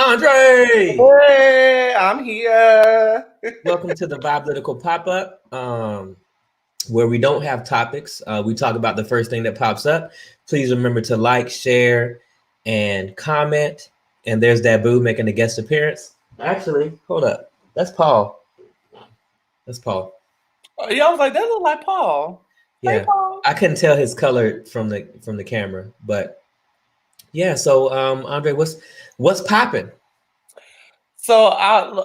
Andre! Hey, I'm here. Welcome to the Biblical Pop-Up, where we don't have topics. We talk about the first thing that pops up. Please remember to like, share, and comment. And there's Dabu making a guest appearance. Actually, hold up. That's Paul. That's Paul. Yeah, I was like, that look like Paul. Hey, Yeah. Paul. I couldn't tell his color from the camera, but yeah. So, Andre, what's popping? So,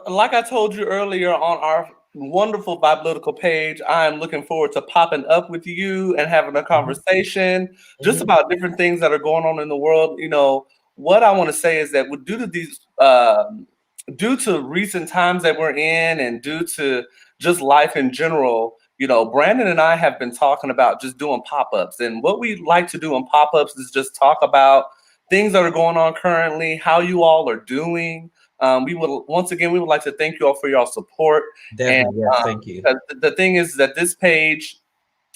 like I told you earlier on our wonderful Biblical page, I am looking forward to popping up with you and having a conversation just about different things that are going on in the world. You know, what I want to say is that due to these, due to recent times that we're in, and due to just life in general. You know, Brandon and I have been talking about just doing pop-ups, and what we like to do in pop-ups is just talk about things that are going on currently, how you all are doing. We would like to thank you all for your support. Definitely, yes, thank you. The thing is that this page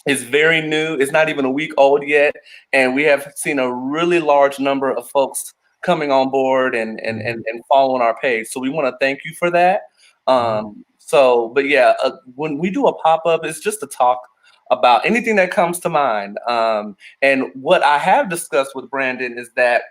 is very new. It's not even a week old yet, and we have seen a really large number of folks coming on board and following our page. So we want to thank you for that. But yeah, when we do a pop-up, it's just to talk about anything that comes to mind. And what I have discussed with Brandon is that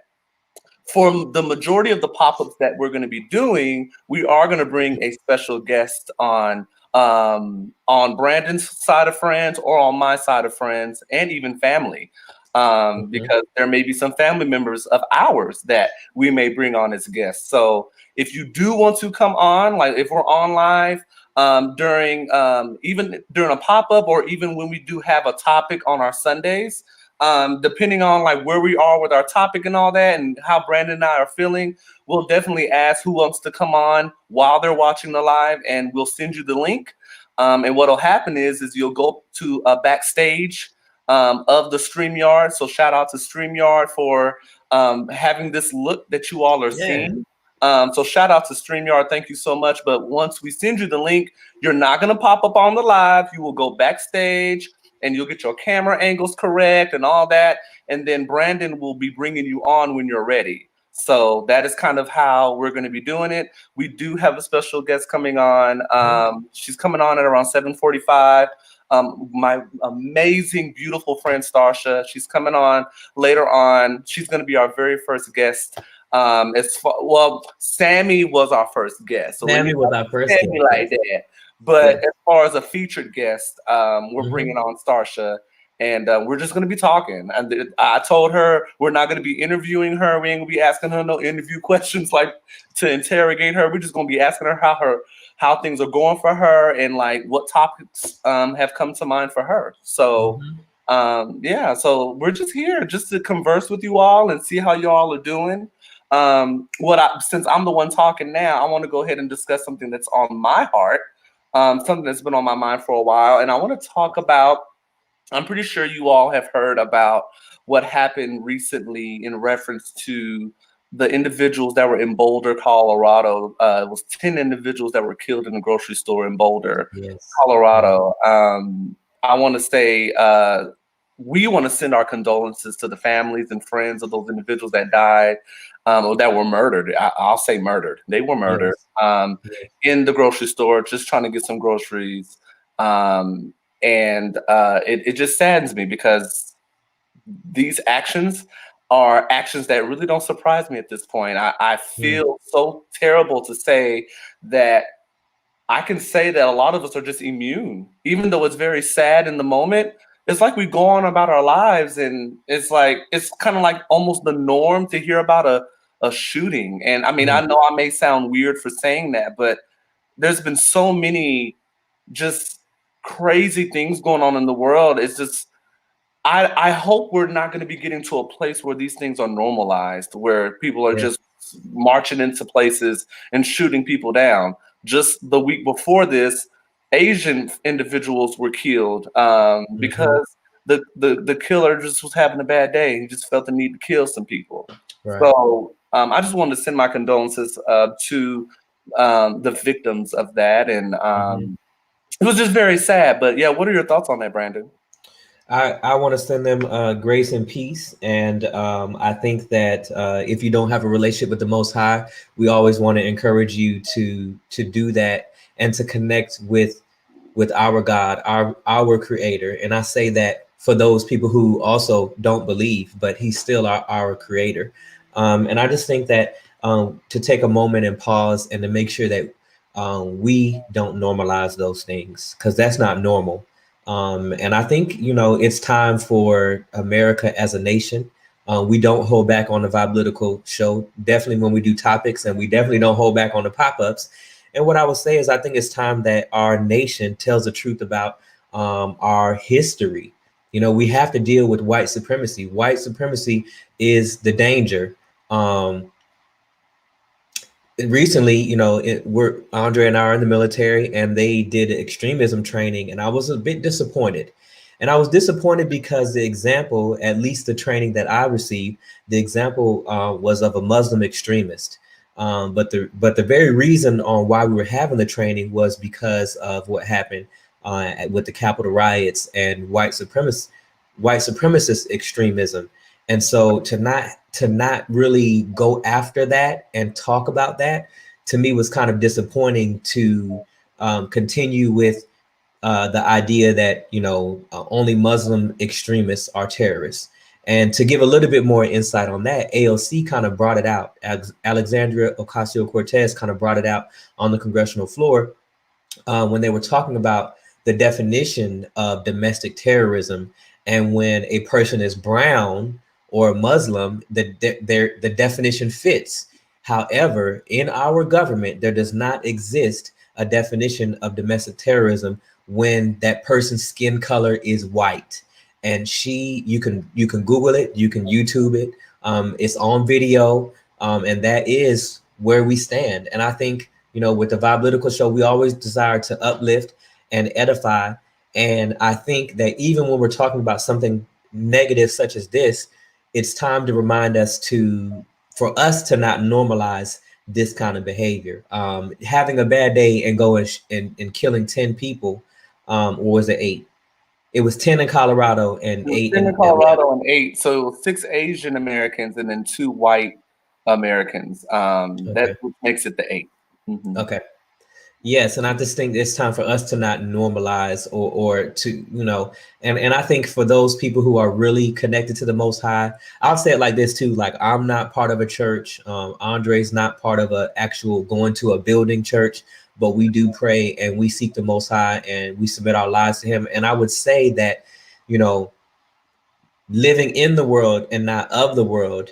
for the majority of the pop-ups that we're going to be doing, we are going to bring a special guest on Brandon's side of friends or on my side of friends and even family. Because there may be some family members of ours that we may bring on as guests. So if you do want to come on, like if we're on live during even during a pop-up, or even when we do have a topic on our Sundays, depending on like where we are with our topic and all that and how Brandon and I are feeling, we'll definitely ask who wants to come on while they're watching the live, and we'll send you the link. And what'll happen is you'll go to a backstage of the StreamYard. So shout out to StreamYard for having this look that you all are seeing. So shout out to StreamYard. Thank you so much. But once we send you the link, you're not going to pop up on the live. You will go backstage and you'll get your camera angles correct and all that. And then Brandon will be bringing you on when you're ready. So that is kind of how we're going to be doing it. We do have a special guest coming on. She's coming on at around 7:45. My amazing, beautiful friend Starsha. She's coming on later on. She's going to be our very first guest. Sammy was our first guest. So Sammy was our first guest. Like that. But as far as a featured guest, we're bringing on Starsha. And we're just going to be talking. And I told her we're not going to be interviewing her. We ain't going to be asking her no interview questions like to interrogate her. We're just going to be asking her how things are going for her and like what topics have come to mind for her. So so we're just here just to converse with you all and see how you all are doing. Since I'm the one talking now, I want to go ahead and discuss something that's on my heart, something that's been on my mind for a while, and I want to talk about. I'm pretty sure you all have heard about what happened recently in reference to the individuals that were in Boulder, Colorado. It was 10 individuals that were killed in a grocery store in Boulder, Colorado. I want to say we want to send our condolences to the families and friends of those individuals that died or that were murdered. I'll say murdered. They were murdered in the grocery store, just trying to get some groceries. And it just saddens me because these actions are actions that really don't surprise me at this point. I feel so terrible to say that I can say that a lot of us are just immune, even though it's very sad in the moment. It's like we go on about our lives, and it's kind of like almost the norm to hear about a shooting. And I mean, I know I may sound weird for saying that, but there's been so many just crazy things going on in the world. It's just, I hope we're not going to be getting to a place where these things are normalized, where people are just marching into places and shooting people down. Just the week before this, Asian individuals were killed because the killer just was having a bad day. He just felt the need to kill some people. So I just wanted to send my condolences to the victims of that. And it was just very sad. But yeah, what are your thoughts on that, Brandon? I want to send them grace and peace. And I think that if you don't have a relationship with the Most High, we always want to encourage you to do that and to connect with our God, our Creator. And I say that for those people who also don't believe, but He's still our Creator. And I just think that to take a moment and pause and to make sure that we don't normalize those things, because that's not normal. And I think, it's time for America as a nation. We don't hold back on the Vibe show, definitely when we do topics, and we definitely don't hold back on the pop ups. And what I would say is, I think it's time that our nation tells the truth about our history. We have to deal with white supremacy. White supremacy is the danger. Um, Recently, we're Andre and I are in the military, and they did extremism training, and I was a bit disappointed. And I was disappointed because the example, at least the training that I received, the example was of a Muslim extremist. But the very reason on why we were having the training was because of what happened with the Capitol riots and white supremacist extremism. And so to not really go after that and talk about that, to me, was kind of disappointing. To continue with the idea that only Muslim extremists are terrorists. And to give a little bit more insight on that, AOC kind of brought it out. Alexandria Ocasio-Cortez kind of brought it out on the congressional floor when they were talking about the definition of domestic terrorism. And when a person is brown or Muslim, the definition fits. However, in our government, there does not exist a definition of domestic terrorism when that person's skin color is white. And you can Google it, you can YouTube it. It's on video, and that is where we stand. And I think, with the Vibe Political Show, we always desire to uplift and edify. And I think that even when we're talking about something negative such as this, it's time to remind us for us to not normalize this kind of behavior. Having a bad day and going and killing 10 people, or was it 8? It was 10 in Colorado and It was 8 10 in in Atlanta. Colorado and 8, so 6 Asian Americans and then 2 white Americans. That Okay. makes it the 8. Mm-hmm. Okay. Yes, and I just think it's time for us to not normalize or to, and I think for those people who are really connected to the Most High, I'll say it like this too. Like, I'm not part of a church. Andre's not part of a actual going to a building church, but we do pray and we seek the Most High and we submit our lives to Him. And I would say that, you know, living in the world and not of the world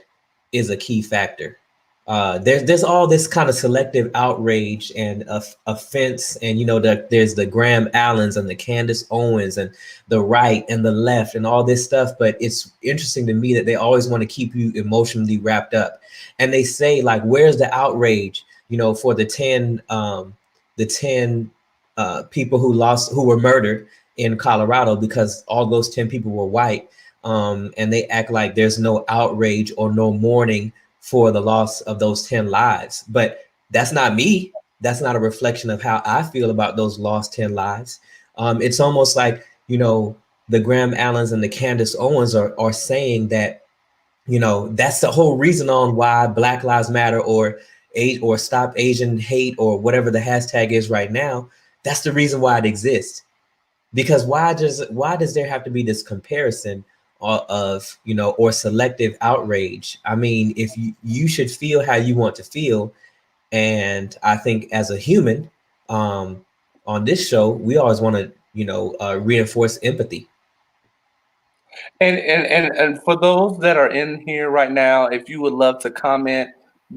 is a key factor. There's all this kind of selective outrage and offense, and there's the Graham Allens and the Candace Owens and the right and the left and all this stuff. But it's interesting to me that they always want to keep you emotionally wrapped up, and they say, like, where's the outrage? For the ten people who were murdered in Colorado, because all those 10 people were white. And they act like there's no outrage or no mourning for the loss of those 10 lives. But that's not me. That's not a reflection of how I feel about those lost 10 lives. It's almost like, the Graham Allens and the Candace Owens are saying that, that's the whole reason on why Black Lives Matter or Stop Asian Hate or whatever the hashtag is right now. That's the reason why it exists. Because why does there have to be this comparison of or selective outrage? I mean, if you should feel how you want to feel. And I think as a human, on this show, we always want to reinforce empathy. And for those that are in here right now, if you would love to comment,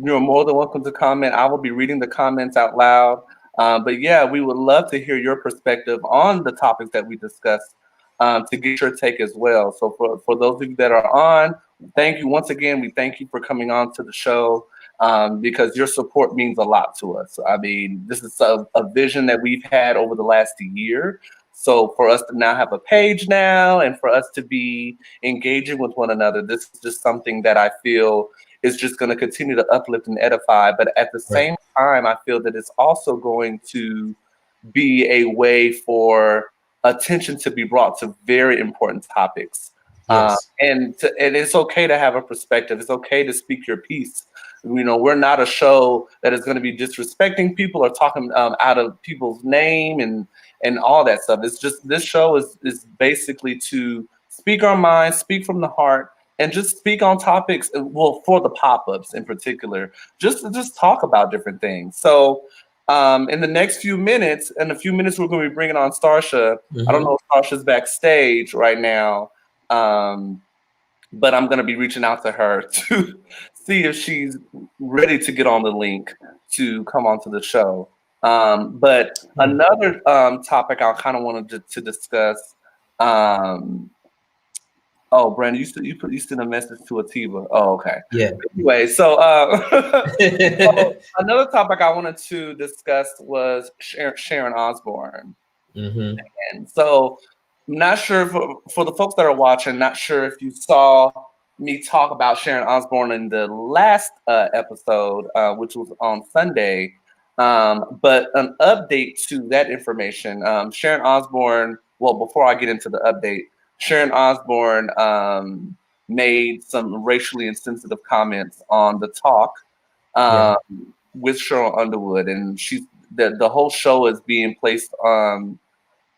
you're more than welcome to comment. I will be reading the comments out loud. But yeah, we would love to hear your perspective on the topics that we discussed, to get your take as well. So for those of you that are on, thank you once again. We thank you for coming on to the show, because your support means a lot to us. I mean, this is a vision that we've had over the last year. So for us to now have a page now and for us to be engaging with one another, this is just something that I feel is just going to continue to uplift and edify. But at the Right. same time, I feel that it's also going to be a way for attention to be brought to very important topics. Yes. And it's okay to have a perspective. It's okay to speak your piece. We're not a show that is going to be disrespecting people or talking out of people's name and all that stuff. It's just, this show is basically to speak our minds, speak from the heart, and just speak on topics. Well, for the pop-ups in particular, just talk about different things. So in the next few minutes, we're going to be bringing on Starsha. I don't know if Starsha's backstage right now, but I'm going to be reaching out to her to see if she's ready to get on the link to come onto the show. But another topic I kind of wanted to discuss. Oh, Brandon, you sent a message to Ativa. Oh, okay. Yeah. Anyway, so another topic I wanted to discuss was Sharon Osbourne. And so I'm not sure for the folks that are watching, not sure if you saw me talk about Sharon Osbourne in the last episode, which was on Sunday. But an update to that information, Sharon Osbourne, well, before I get into the update, Sharon Osbourne made some racially insensitive comments on the talk with Cheryl Underwood, and the whole show is being placed on.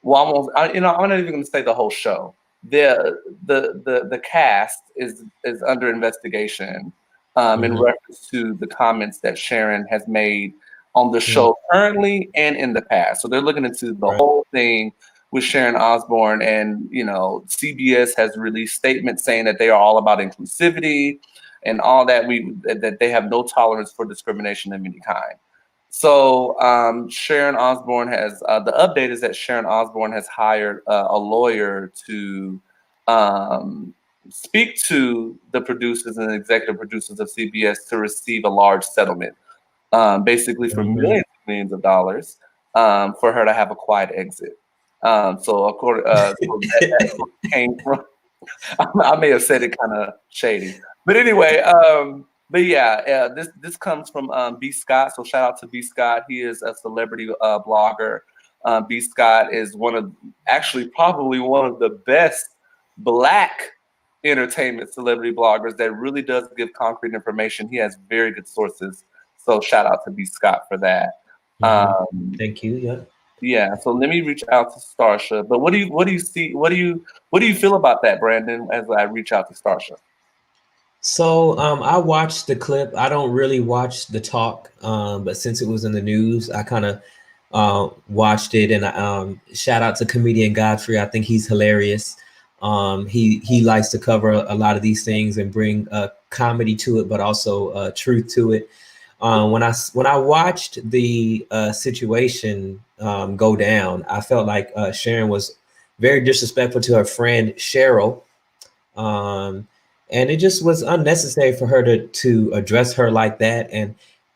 Well, almost, I'm not even going to say the whole show. The cast is under investigation in reference to the comments that Sharon has made on the show currently and in the past. So they're looking into the whole thing with Sharon Osbourne, and CBS has released statements saying that they are all about inclusivity and all that. That they have no tolerance for discrimination of any kind. So Sharon Osbourne has the update is that Sharon Osbourne has hired a lawyer to speak to the producers and executive producers of CBS to receive a large settlement, basically for millions of dollars, for her to have a quiet exit. So according that came from, I may have said it kind of shady, but anyway. But yeah, this comes from B. Scott. So shout out to B. Scott. He is a celebrity blogger. B. Scott is probably one of the best Black entertainment celebrity bloggers that really does give concrete information. He has very good sources. So shout out to B. Scott for that. Thank you. Yeah. Yeah. So let me reach out to Starsha. But what do you see? What do you feel about that, Brandon? As I reach out to Starsha. So I watched the clip. I don't really watch the talk, but since it was in the news, I kind of watched it. And shout out to comedian Godfrey. I think he's hilarious. He likes to cover a lot of these things and bring comedy to it, but also truth to it. When I watched the situation go down, I felt like Sharon was very disrespectful to her friend Cheryl. And it just was unnecessary for her to address her like that.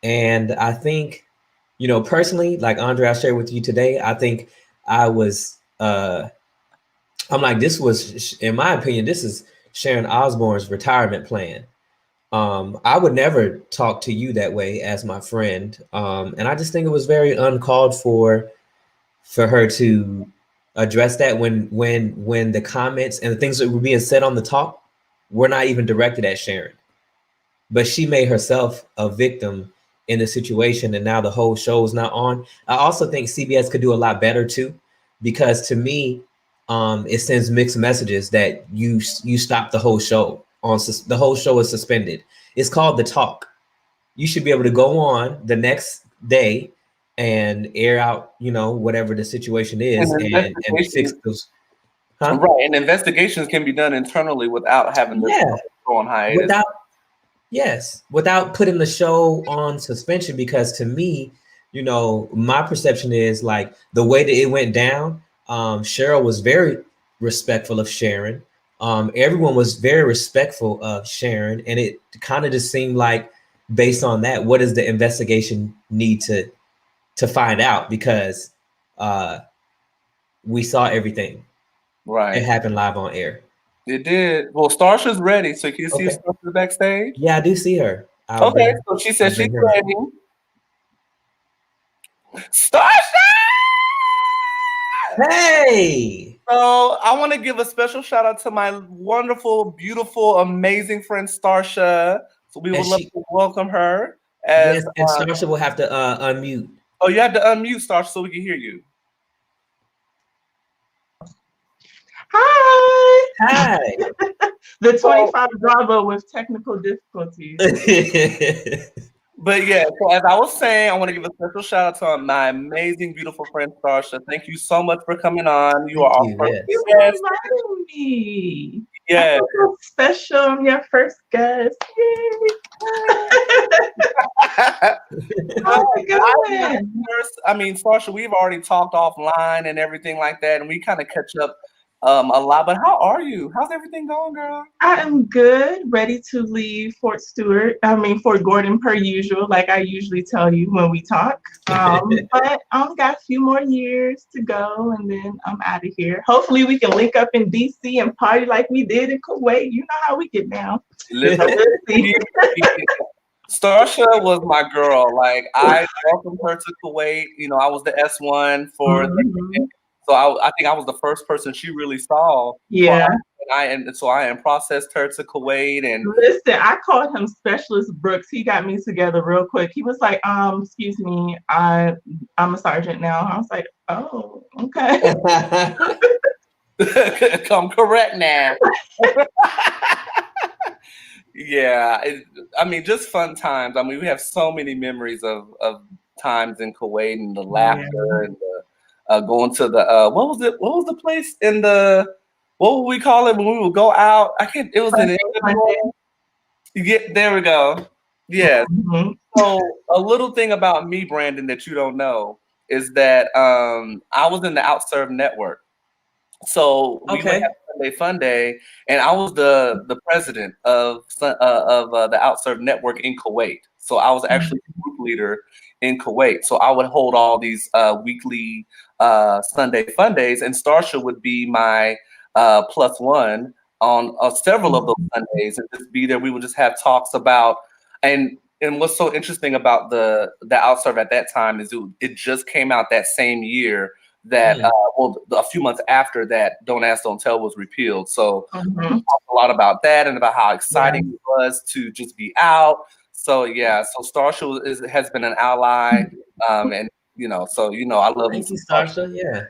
And I think, personally, like Andre, I shared with you today, I think I was, I'm like, this was, in my opinion, this is Sharon Osbourne's retirement plan. I would never talk to you that way as my friend. And I just think it was very uncalled for her to address that when the comments and the things that were being said on the talk were not even directed at Sharon, but she made herself a victim in the situation, and now the whole show is not on. I also think CBS could do a lot better too, because to me, it sends mixed messages that you stop the whole show. The whole show is suspended. It's called The Talk. You should be able to go on the next day and air out, whatever the situation is, and fix those. Huh? Right, and investigations can be done internally without having to go on hiatus. Without putting the show on suspension, because to me, my perception is like the way that it went down. Cheryl was very respectful of Sharon. Everyone was very respectful of Sharon, and it kind of just seemed like, based on that, what does the investigation need to find out? Because we saw everything. Right. It happened live on air. It did. Well, Starsha's ready. So can you see Starsha backstage? Yeah, I do see her. So she said she's ready. Starsha! Hey. So I want to give a special shout out to my wonderful, beautiful, amazing friend Starsha. So we would love to welcome her. As yes, and Starsha will have to unmute. Oh, you have to unmute Starsha so we can hear you. Hi. Hi. The 25 Bravo with technical difficulties. But yeah, so as I was saying, I want to give a special shout out to my amazing, beautiful friend Starsha. Thank you so much for coming on. You are our first guest. You invited me. Yeah. So special. I'm your first guest. I mean, Starsha, we've already talked offline and everything like that, and we kind of catch up a lot. But how are you? How's everything going, girl? I am good, ready to leave Fort Gordon per usual, like I usually tell you when we talk. But I've got a few more years to go, and then I'm out of here. Hopefully, we can link up in DC and party like we did in Kuwait. You know how we get down. Starsha was my girl. Like, I welcomed her to Kuwait. You know, I was the S1 for so I think I was the first person she really saw. Yeah. So I processed her to Kuwait. And listen, I called him Specialist Brooks. He got me together real quick. He was like, excuse me, I'm a sergeant now. I was like, oh, okay. Come correct now. Yeah, I mean, just fun times. I mean, we have so many memories of times in Kuwait and the laughter and the going to the what was the place in the, what would we call it when we would go out? I can't. It was in there we go. Yeah. So a little thing about me, Brandon, that you don't know is that I was in the Outserved network. So we would have Sunday Fun Day, and I was the president of the Outserved network in Kuwait. So I was actually group leader in Kuwait. So I would hold all these weekly Sunday Fun Days, and Starsha would be my +1 on several of those Sundays and just be there. We would just have talks about, and what's so interesting about the Outserved at that time is it just came out that same year that a few months after that, Don't Ask, Don't Tell was repealed. So we talked a lot about that and about how exciting it was to just be out. So yeah, so Starsha has been an ally, and I love Thank you, Starsha. Yeah.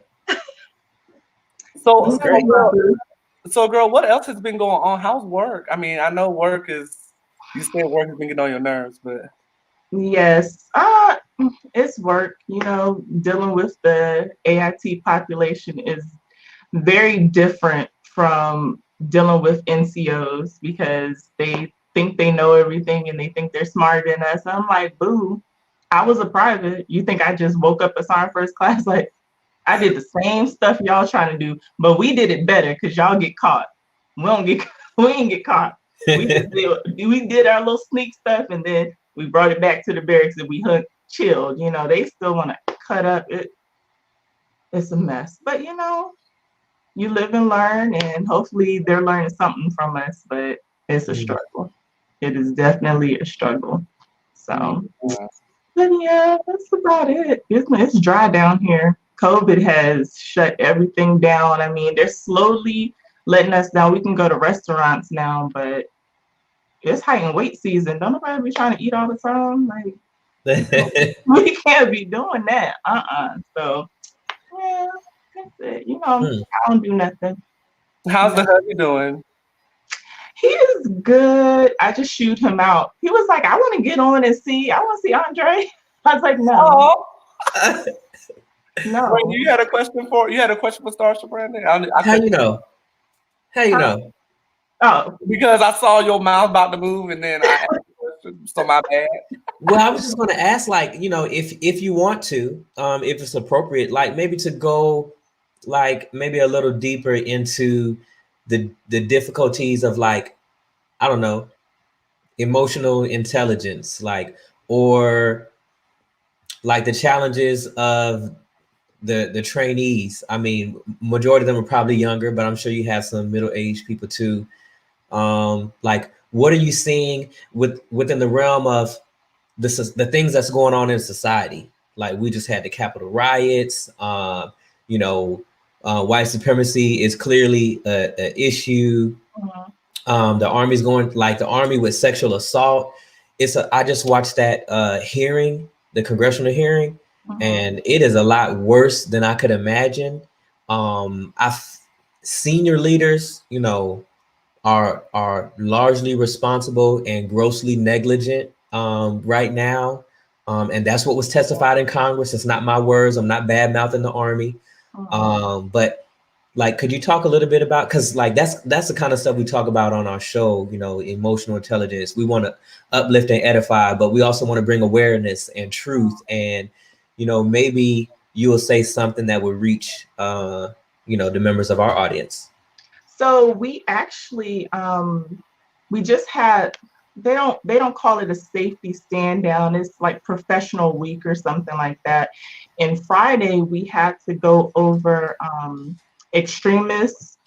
So girl, what else has been going on? How's work? I mean, I know you said work has been getting on your nerves, but yes, it's work. Dealing with the AIT population is very different from dealing with NCOs because they think they know everything and they think they're smarter than us. I'm like, boo, I was a private. You think I just woke up assigned first class? Like, I did the same stuff y'all trying to do, but we did it better because y'all get caught. We ain't get caught. We did our little sneak stuff, and then we brought it back to the barracks and we chilled. They still want to cut up. It's a mess, but you live and learn, and hopefully they're learning something from us. But it's a struggle. It is definitely a struggle. So, but yeah, that's about it. It's dry down here. COVID has shut everything down. I mean, they're slowly letting us down. We can go to restaurants now, but it's heightened weight season. Don't nobody be trying to eat all the time. Like, we can't be doing that. So, yeah, that's it. I don't do nothing. How's the hubby doing? He is good. I just shooed him out. He was like, I want to get on and see. I want to see Andre. I was like, no. No. Brandon, you had a question for Starsha, Brandon? How you know? Oh, because I saw your mouth about to move, and then I asked a question. So my bad. Well, I was just going to ask, like, if you want to, if it's appropriate, like maybe to go, like maybe a little deeper into the difficulties of, like, I don't know, emotional intelligence, like, or like the challenges of the trainees. I mean, majority of them are probably younger, but I'm sure you have some middle-aged people too. Like, what are you seeing within the realm of the things that's going on in society? Like, we just had the Capitol riots, White supremacy is clearly an issue. The Army's going, like the Army with sexual assault. I just watched that hearing, the congressional hearing, and it is a lot worse than I could imagine. Senior leaders, you know, are largely responsible and grossly negligent right now. And that's what was testified in Congress. It's not my words. I'm not bad mouthing the Army. But like, could you talk a little bit about, because like that's the kind of stuff we talk about on our show, you know, emotional intelligence. We want to uplift and edify, but we also want to bring awareness and truth. And, you know, maybe you will say something that would reach, you know, the members of our audience. So we actually, we just had, they don't call it a safety stand down. It's like professional week or something like that. And Friday we had to go over extremist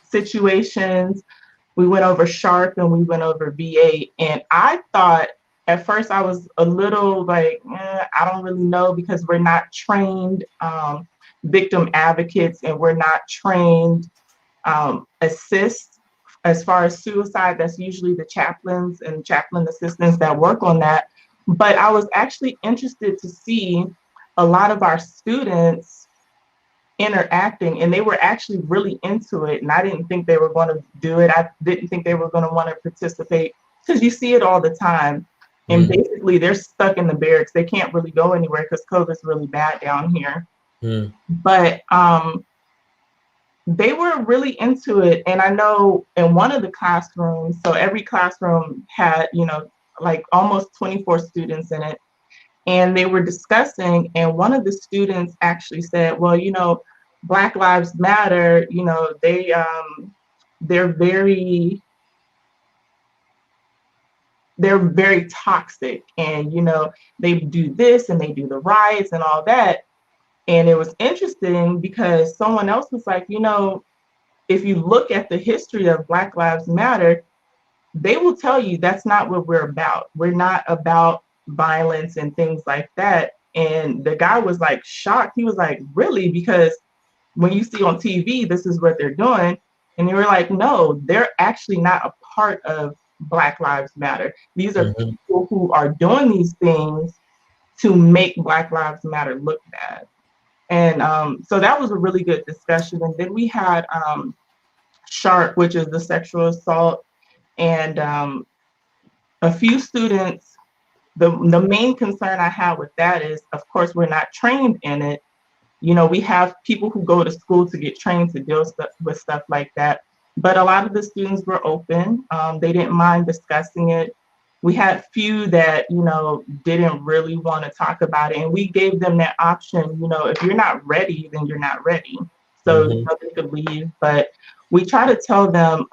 situations. We went over SHARP and we went over VA. And I thought at first I was a little like, I don't really know, because we're not trained victim advocates, and we're not trained assist as far as suicide. That's usually the chaplains and chaplain assistants that work on that. But I was actually interested to see a lot of our students interacting, and they were actually really into it. And I didn't think they were going to do it. I didn't think they were going to want to participate, because you see it all the time. And basically they're stuck in the barracks. They can't really go anywhere because COVID's really bad down here. But they were really into it. And I know in one of the classrooms, so every classroom had, you know, like almost 24 students in it. And they were discussing, and one of the students actually said, well, you know, Black Lives Matter, you know, they're very toxic, and, you know, they do this and they do the riots and all that. And it was interesting because someone else was like, you know, if you look at the history of Black Lives Matter, they will tell you that's not what we're about. We're not about violence and things like that. And the guy was like shocked. He was like, really? Because when you see on TV, this is what they're doing. And they were like, no, they're actually not a part of Black Lives Matter. These are people who are doing these things to make Black Lives Matter look bad. And so that was a really good discussion. And then we had SHARP, which is the sexual assault. And a few students, the main concern I had with that is, of course, we're not trained in it. You know, we have people who go to school to get trained to deal with stuff like that. But a lot of the students were open. They didn't mind discussing it. We had few that, you know, didn't really want to talk about it. And we gave them that option, you know, if you're not ready, then you're not ready. So you know, they could leave. But we try to tell them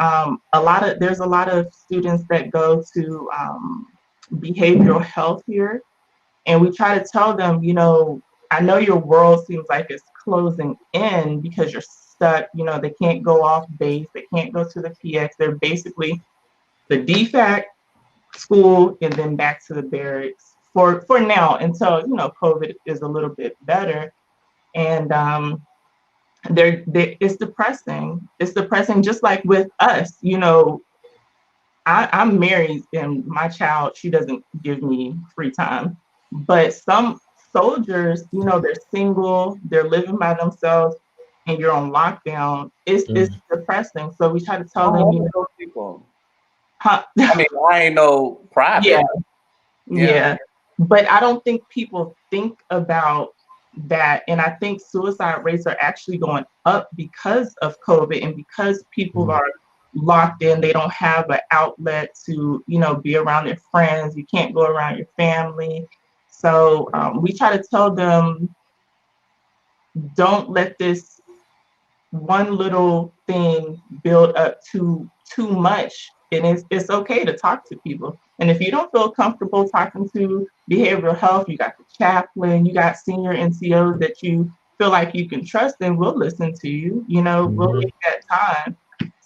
there's a lot of students that go to behavioral health here. And we try to tell them, you know, I know your world seems like it's closing in because you're stuck, you know, they can't go off base, they can't go to the PX. They're basically the DFAC school and then back to the barracks for now until, you know, COVID is a little bit better. And it's depressing. It's depressing, just like with us. You know, I'm married, and my child, she doesn't give me free time. But some soldiers, you know, they're single, they're living by themselves, and you're on lockdown. It's depressing. So we try to tell them, you know, people. Huh? I mean, I ain't no private. Yeah. But I don't think people think about that. And I think suicide rates are actually going up because of COVID, and because people are locked in. They don't have an outlet to, you know, be around their friends. You can't go around your family. So we try to tell them, don't let this one little thing build up too much. And it's okay to talk to people. And if you don't feel comfortable talking to behavioral health, you got the chaplain, you got senior NCOs that you feel like you can trust, and we'll listen to you. You know, we'll make that time.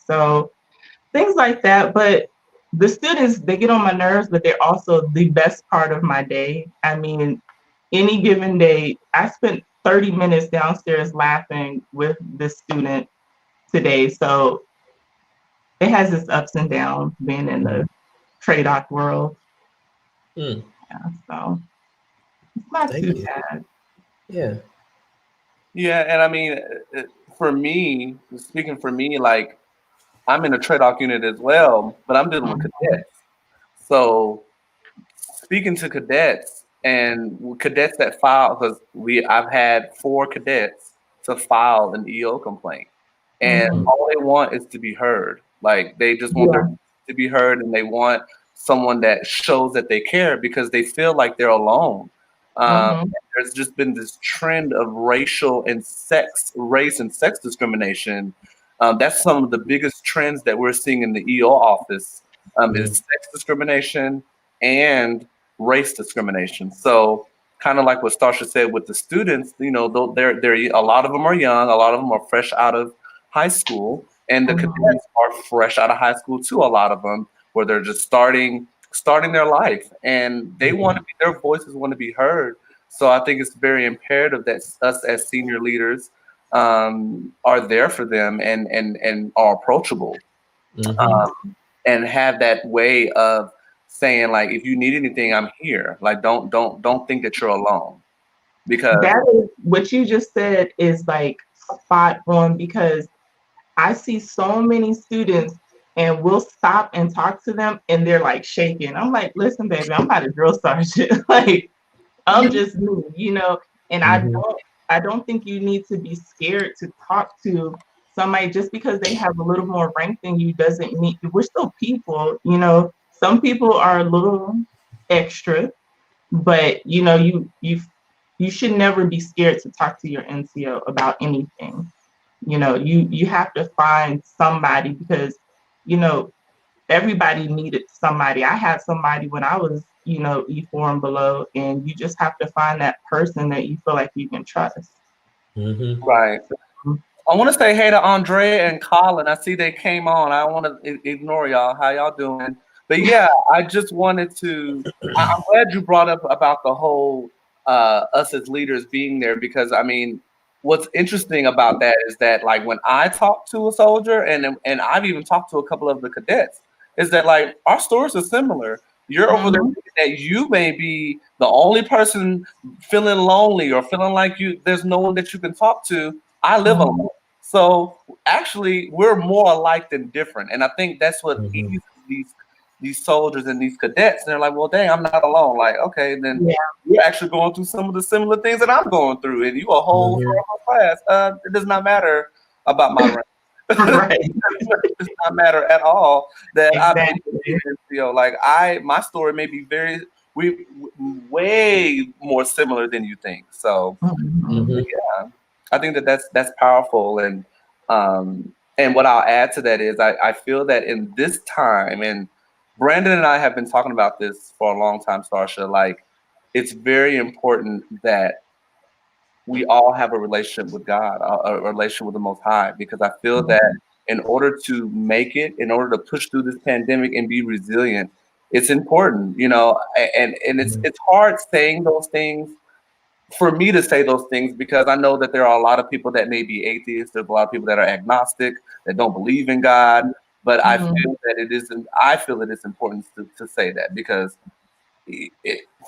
So things like that. But the students, they get on my nerves, but they're also the best part of my day. I mean, any given day, I spent 30 minutes downstairs laughing with this student today. So it has its ups and downs being in the TRADOC world. Mm. Yeah, so it's not Thank too you. bad. Yeah. Yeah, and I mean, for me, speaking for me, like I'm in a TRADOC unit as well, but I'm dealing with cadets. So speaking to cadets and cadets that file, because I've had 4 cadets to file an EO complaint, and all they want is to be heard. Like they just want their Yeah. voice to be heard, and they want someone that shows that they care because they feel like they're alone. There's just been this trend of race and sex discrimination. That's some of the biggest trends that we're seeing in the EO office is sex discrimination and race discrimination. So kind of like what Starsha said with the students, you know, they're a lot of them are young, a lot of them are fresh out of high school, and the cadets are fresh out of high school too. A lot of them where they're just starting their life, and they want to be, their voices want to be heard. So I think it's very imperative that us as senior leaders are there for them and are approachable, and have that way of saying like, if you need anything, I'm here. Like don't think that you're alone, because That is what you just said is like spot on, because I see so many students and we'll stop and talk to them and they're like shaking. I'm like, listen, baby, I'm not a drill sergeant. Like, I'm just new, you know, and I don't think you need to be scared to talk to somebody just because they have a little more rank than you doesn't mean we're still people, you know. Some people are a little extra, but you know, you should never be scared to talk to your NCO about anything. You know, you have to find somebody because, you know, everybody needed somebody. I had somebody when I was, you know, E4 and below, and you just have to find that person that you feel like you can trust. Right. I want to say hey to Andrea and Colin. I see they came on. I don't want to ignore y'all. How y'all doing? But yeah, I just wanted to. I'm glad you brought up about the whole us as leaders being there, because I mean, what's interesting about that is that like when I talk to a soldier, and I've even talked to a couple of the cadets, is that like our stories are similar. You're over there thinking that you may be the only person feeling lonely or feeling like there's no one that you can talk to. I live alone. So actually, we're more alike than different, and I think that's what eases these soldiers and these cadets. They're like, well, dang, I'm not alone. Like, okay, then you're actually going through some of the similar things that I'm going through, and you a whole class. It does not matter about my rank. Right. It does not matter at all that Exactly. like my story may be way more similar than you think. So yeah, I think that's powerful, and what I'll add to that is I feel that in this time, and Brandon and I have been talking about this for a long time, Starsha, like it's very important that we all have a relationship with God, a relationship with the Most High, because I feel that in order to make it, in order to push through this pandemic and be resilient, it's important, you know, and it's hard saying those things, for me to say those things, because I know that there are a lot of people that may be atheists. There's a lot of people that are agnostic, that don't believe in God. But I feel that it's important to say that, because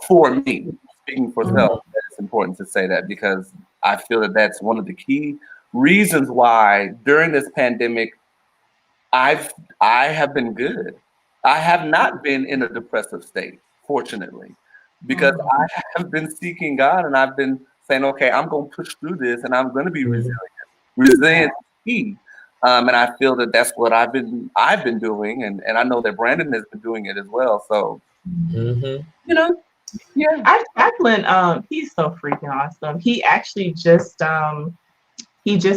for me, speaking for self, it's important to say that, because I feel that that's one of the key reasons why during this pandemic I have been good. I have not been in a depressive state, fortunately, because I have been seeking God, and I've been saying, okay, I'm going to push through this, and I'm going to be resilient. Resilient is key. And I feel that that's what I've been doing, and I know that Brandon has been doing it as well. So, you know, yeah. Jacqueline, he's so freaking awesome. He actually just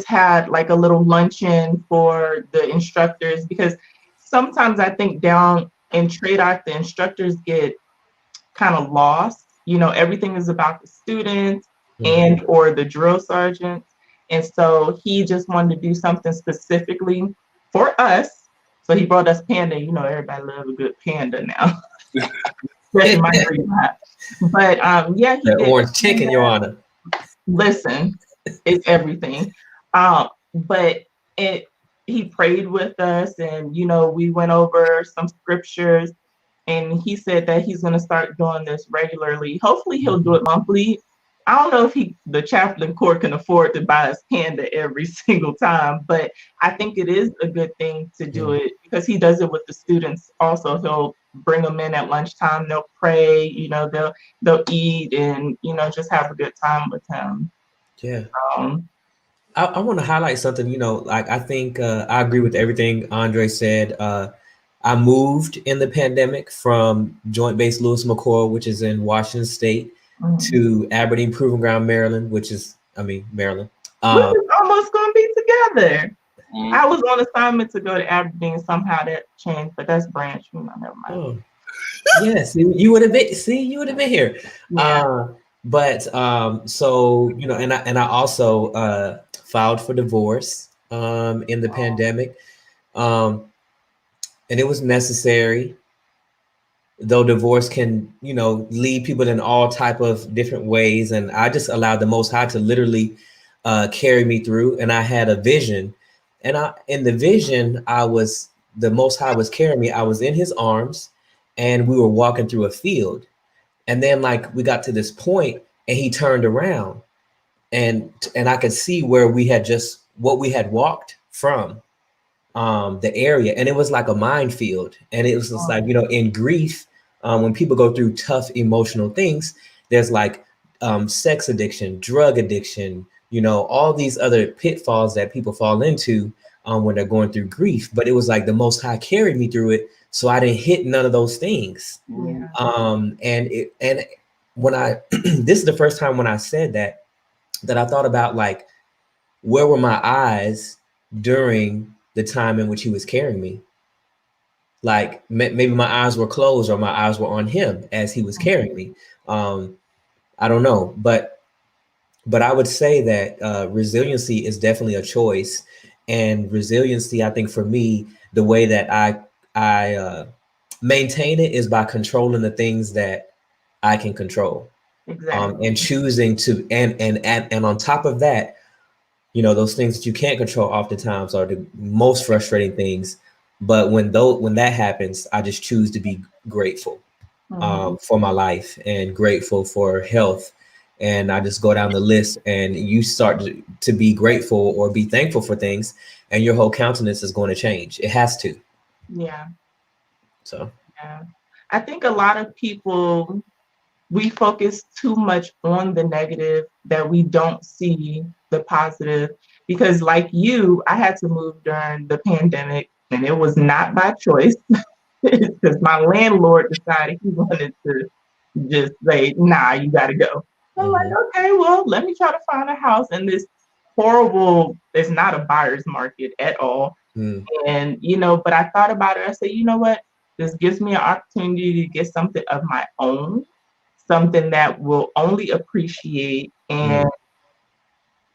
had like a little luncheon for the instructors, because sometimes I think down in TRADOC, the instructors get kind of lost. You know, everything is about the students and or the drill sergeants. And so he just wanted to do something specifically for us. So he brought us panda. You know, everybody loves a good panda now. Especially my green hat. But yeah, he that did orange chicken, Your Honor. listen, it's everything. But he prayed with us, and we went over some scriptures, and he said that he's going to start doing this regularly. Hopefully, he'll do it monthly. I don't know if the chaplain court can afford to buy us candy every single time, but I think it is a good thing to do it because he does it with the students also. He'll bring them in at lunchtime. They'll pray. They'll eat and just have a good time with him. Yeah. I want to highlight something. Like I think I agree with everything Andre said. I moved in the pandemic from Joint Base Lewis McCoy, which is in Washington State, to Aberdeen Proving Ground, Maryland, Maryland. We're almost going to be together. I was on assignment to go to Aberdeen. Somehow that changed, but that's Branch. Never mind. Oh. Yes, you would have been. See, you would have been here. Yeah. So and I also filed for divorce in the pandemic. And it was necessary, though divorce can, lead people in all type of different ways. And I just allowed the Most High to literally carry me through. And I had a vision. And in the vision, the Most High was carrying me. I was in his arms and we were walking through a field. And then we got to this point and he turned around and I could see where what we had walked from. The area, and it was like a minefield, and it was just in grief, when people go through tough emotional things, there's sex addiction, drug addiction, all these other pitfalls that people fall into when they're going through grief. But it was the Most High carried me through it, so I didn't hit none of those things. Yeah. And when this is the first time when I said that I thought about where were my eyes during the time in which he was carrying me. Maybe my eyes were closed or my eyes were on him as he was carrying me. I don't know, but I would say that resiliency is definitely a choice. And resiliency, I think for me, the way that I maintain it is by controlling the things that I can control. Exactly. And choosing to, and on top of that, those things that you can't control oftentimes are the most frustrating things. But when that happens, I just choose to be grateful for my life and grateful for health. And I just go down the list, and you start to be grateful or be thankful for things, and your whole countenance is going to change. It has to. Yeah. So. Yeah. I think a lot of people, we focus too much on the negative that we don't see the positive, because like you, I had to move during the pandemic, and it was not by choice because my landlord decided he wanted to just say, nah, you got to go. I'm like, okay, well, let me try to find a house in this horrible, it's not a buyer's market at all. And, but I thought about it. I said, you know what? This gives me an opportunity to get something of my own, something that will only appreciate. And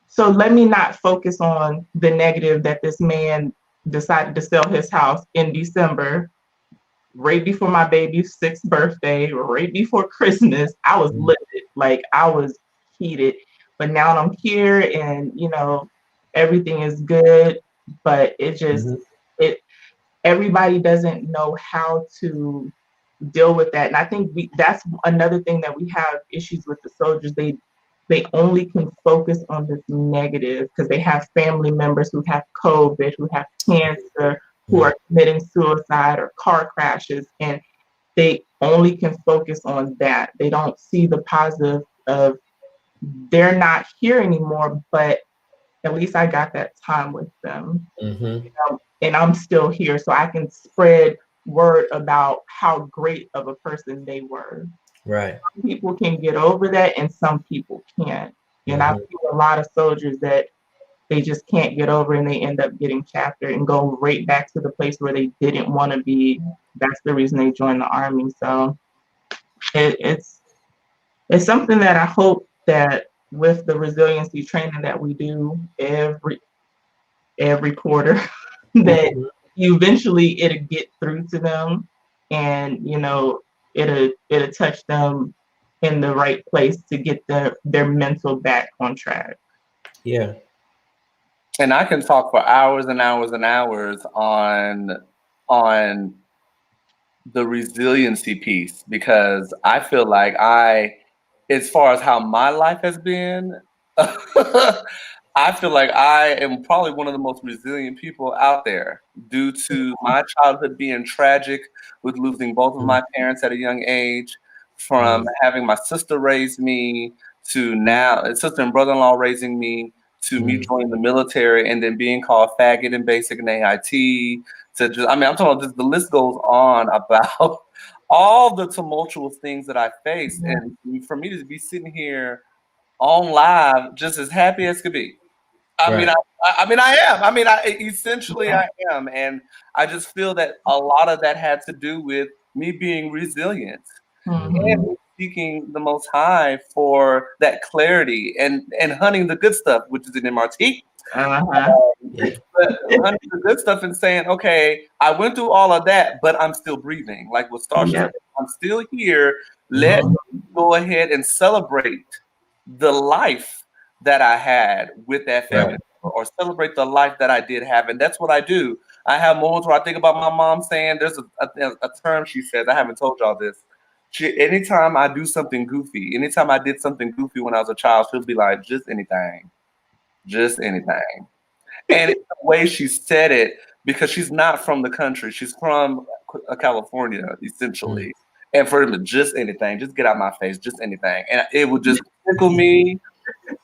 so let me not focus on the negative that this man decided to sell his house in December, right before my baby's 6th birthday, right before Christmas. I was livid, I was heated. But now I'm here, and everything is good. But it just everybody doesn't know how to deal with that. And I think that's another thing that we have issues with the soldiers. They only can focus on this negative because they have family members who have COVID, who have cancer, who are committing suicide or car crashes, and they only can focus on that. They don't see the positive of they're not here anymore, but at least I got that time with them. And I'm still here, so I can spread word about how great of a person they were. Right. Some people can get over that and some people can't. And I've seen a lot of soldiers that they just can't get over, and they end up getting chaptered and go right back to the place where they didn't want to be. That's the reason they joined the Army. So it's something that I hope that with the resiliency training that we do every quarter, that eventually it'll get through to them, and it'll touch them in the right place to get their mental back on track. Yeah. And I can talk for hours and hours and hours on the resiliency piece, because I feel like as far as how my life has been, I feel like I am probably one of the most resilient people out there due to my childhood being tragic, with losing both of my parents at a young age, from having my sister raise me, to now sister and brother-in-law raising me, to me joining the military and then being called faggot in basic and AIT, to just, I mean, I'm talking about just, the list goes on about all the tumultuous things that I faced. And for me to be sitting here on live just as happy as could be. I mean, I am. I mean, essentially I am. And I just feel that a lot of that had to do with me being resilient and seeking the Most High for that clarity and hunting the good stuff, which is an MRT. But hunting the good stuff and saying, okay, I went through all of that, but I'm still breathing. Like what Starsha said, I'm still here. Let me go ahead and celebrate the life that I had with that family, or celebrate the life that I did have. And that's what I do. I have moments where I think about my mom saying, there's a term she says, I haven't told y'all this. Anytime I do something goofy, anytime I did something goofy when I was a child, she'll be like, just anything. Just anything. And it's the way she said it, because she's not from the country. She's from California, essentially. And for them to just anything, just get out my face, just anything. And it would just tickle me.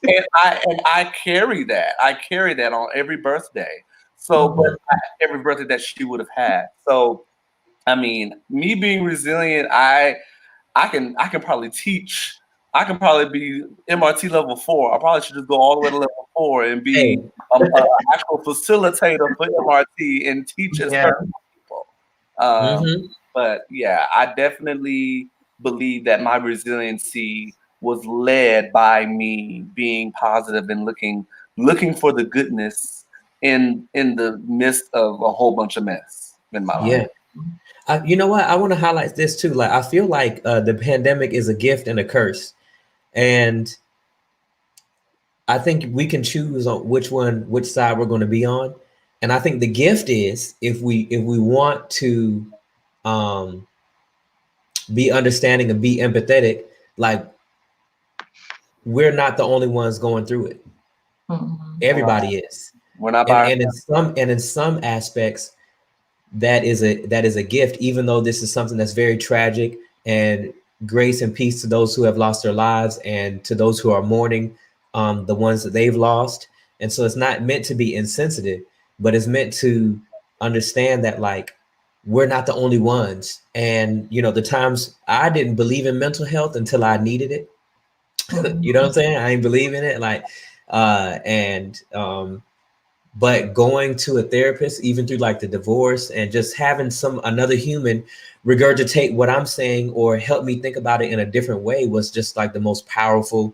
And I carry that. I carry that on every birthday. So, but every birthday that she would have had. So, I mean, me being resilient, I can probably teach. I can probably be MRT level 4. I probably should just go all the way to level 4 and be an actual facilitator for MRT and teach as people. But yeah, I definitely believe that my resiliency was led by me being positive and looking for the goodness in the midst of a whole bunch of mess in my life. You know what? I want to highlight this too. Like, I feel like the pandemic is a gift and a curse, and I think we can choose on which side we're going to be on. And I think the gift is, if we want to be understanding and be empathetic, like, we're not the only ones going through it. Everybody is. We're not by and in some aspects, that is a gift, even though this is something that's very tragic. And grace and peace to those who have lost their lives, and to those who are mourning the ones that they've lost. And so it's not meant to be insensitive, but it's meant to understand that, like, we're not the only ones. And, you know, the times I didn't believe in mental health until I needed it. You know what I'm saying? I ain't believe in it. Like, but going to a therapist, even through like the divorce, and just having another human regurgitate what I'm saying or help me think about it in a different way, was just like the most powerful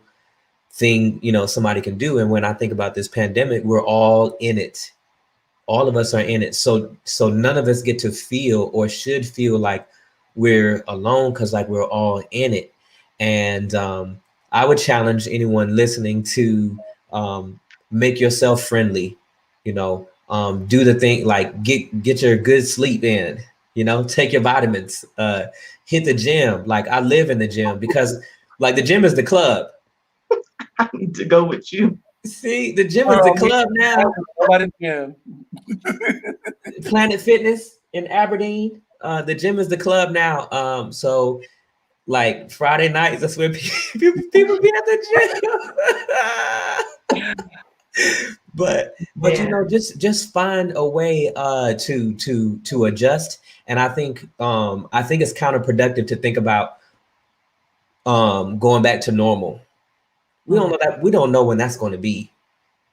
thing, you know, somebody can do. And when I think about this pandemic, we're all in it. All of us are in it. So none of us get to feel or should feel like we're alone, because like we're all in it. And I would challenge anyone listening to make yourself friendly, you know, do the thing, like get your good sleep in, you know, take your vitamins, hit the gym. Like, I live in the gym, because like the gym is the club. I need to go with you. See, the gym is the club now. Planet Fitness in Aberdeen. The gym is the club now. So like Friday nights, that's where people be at the gym. but you know, just find a way to adjust. And I think it's counterproductive to think about going back to normal. We don't know that. We don't know when that's going to be.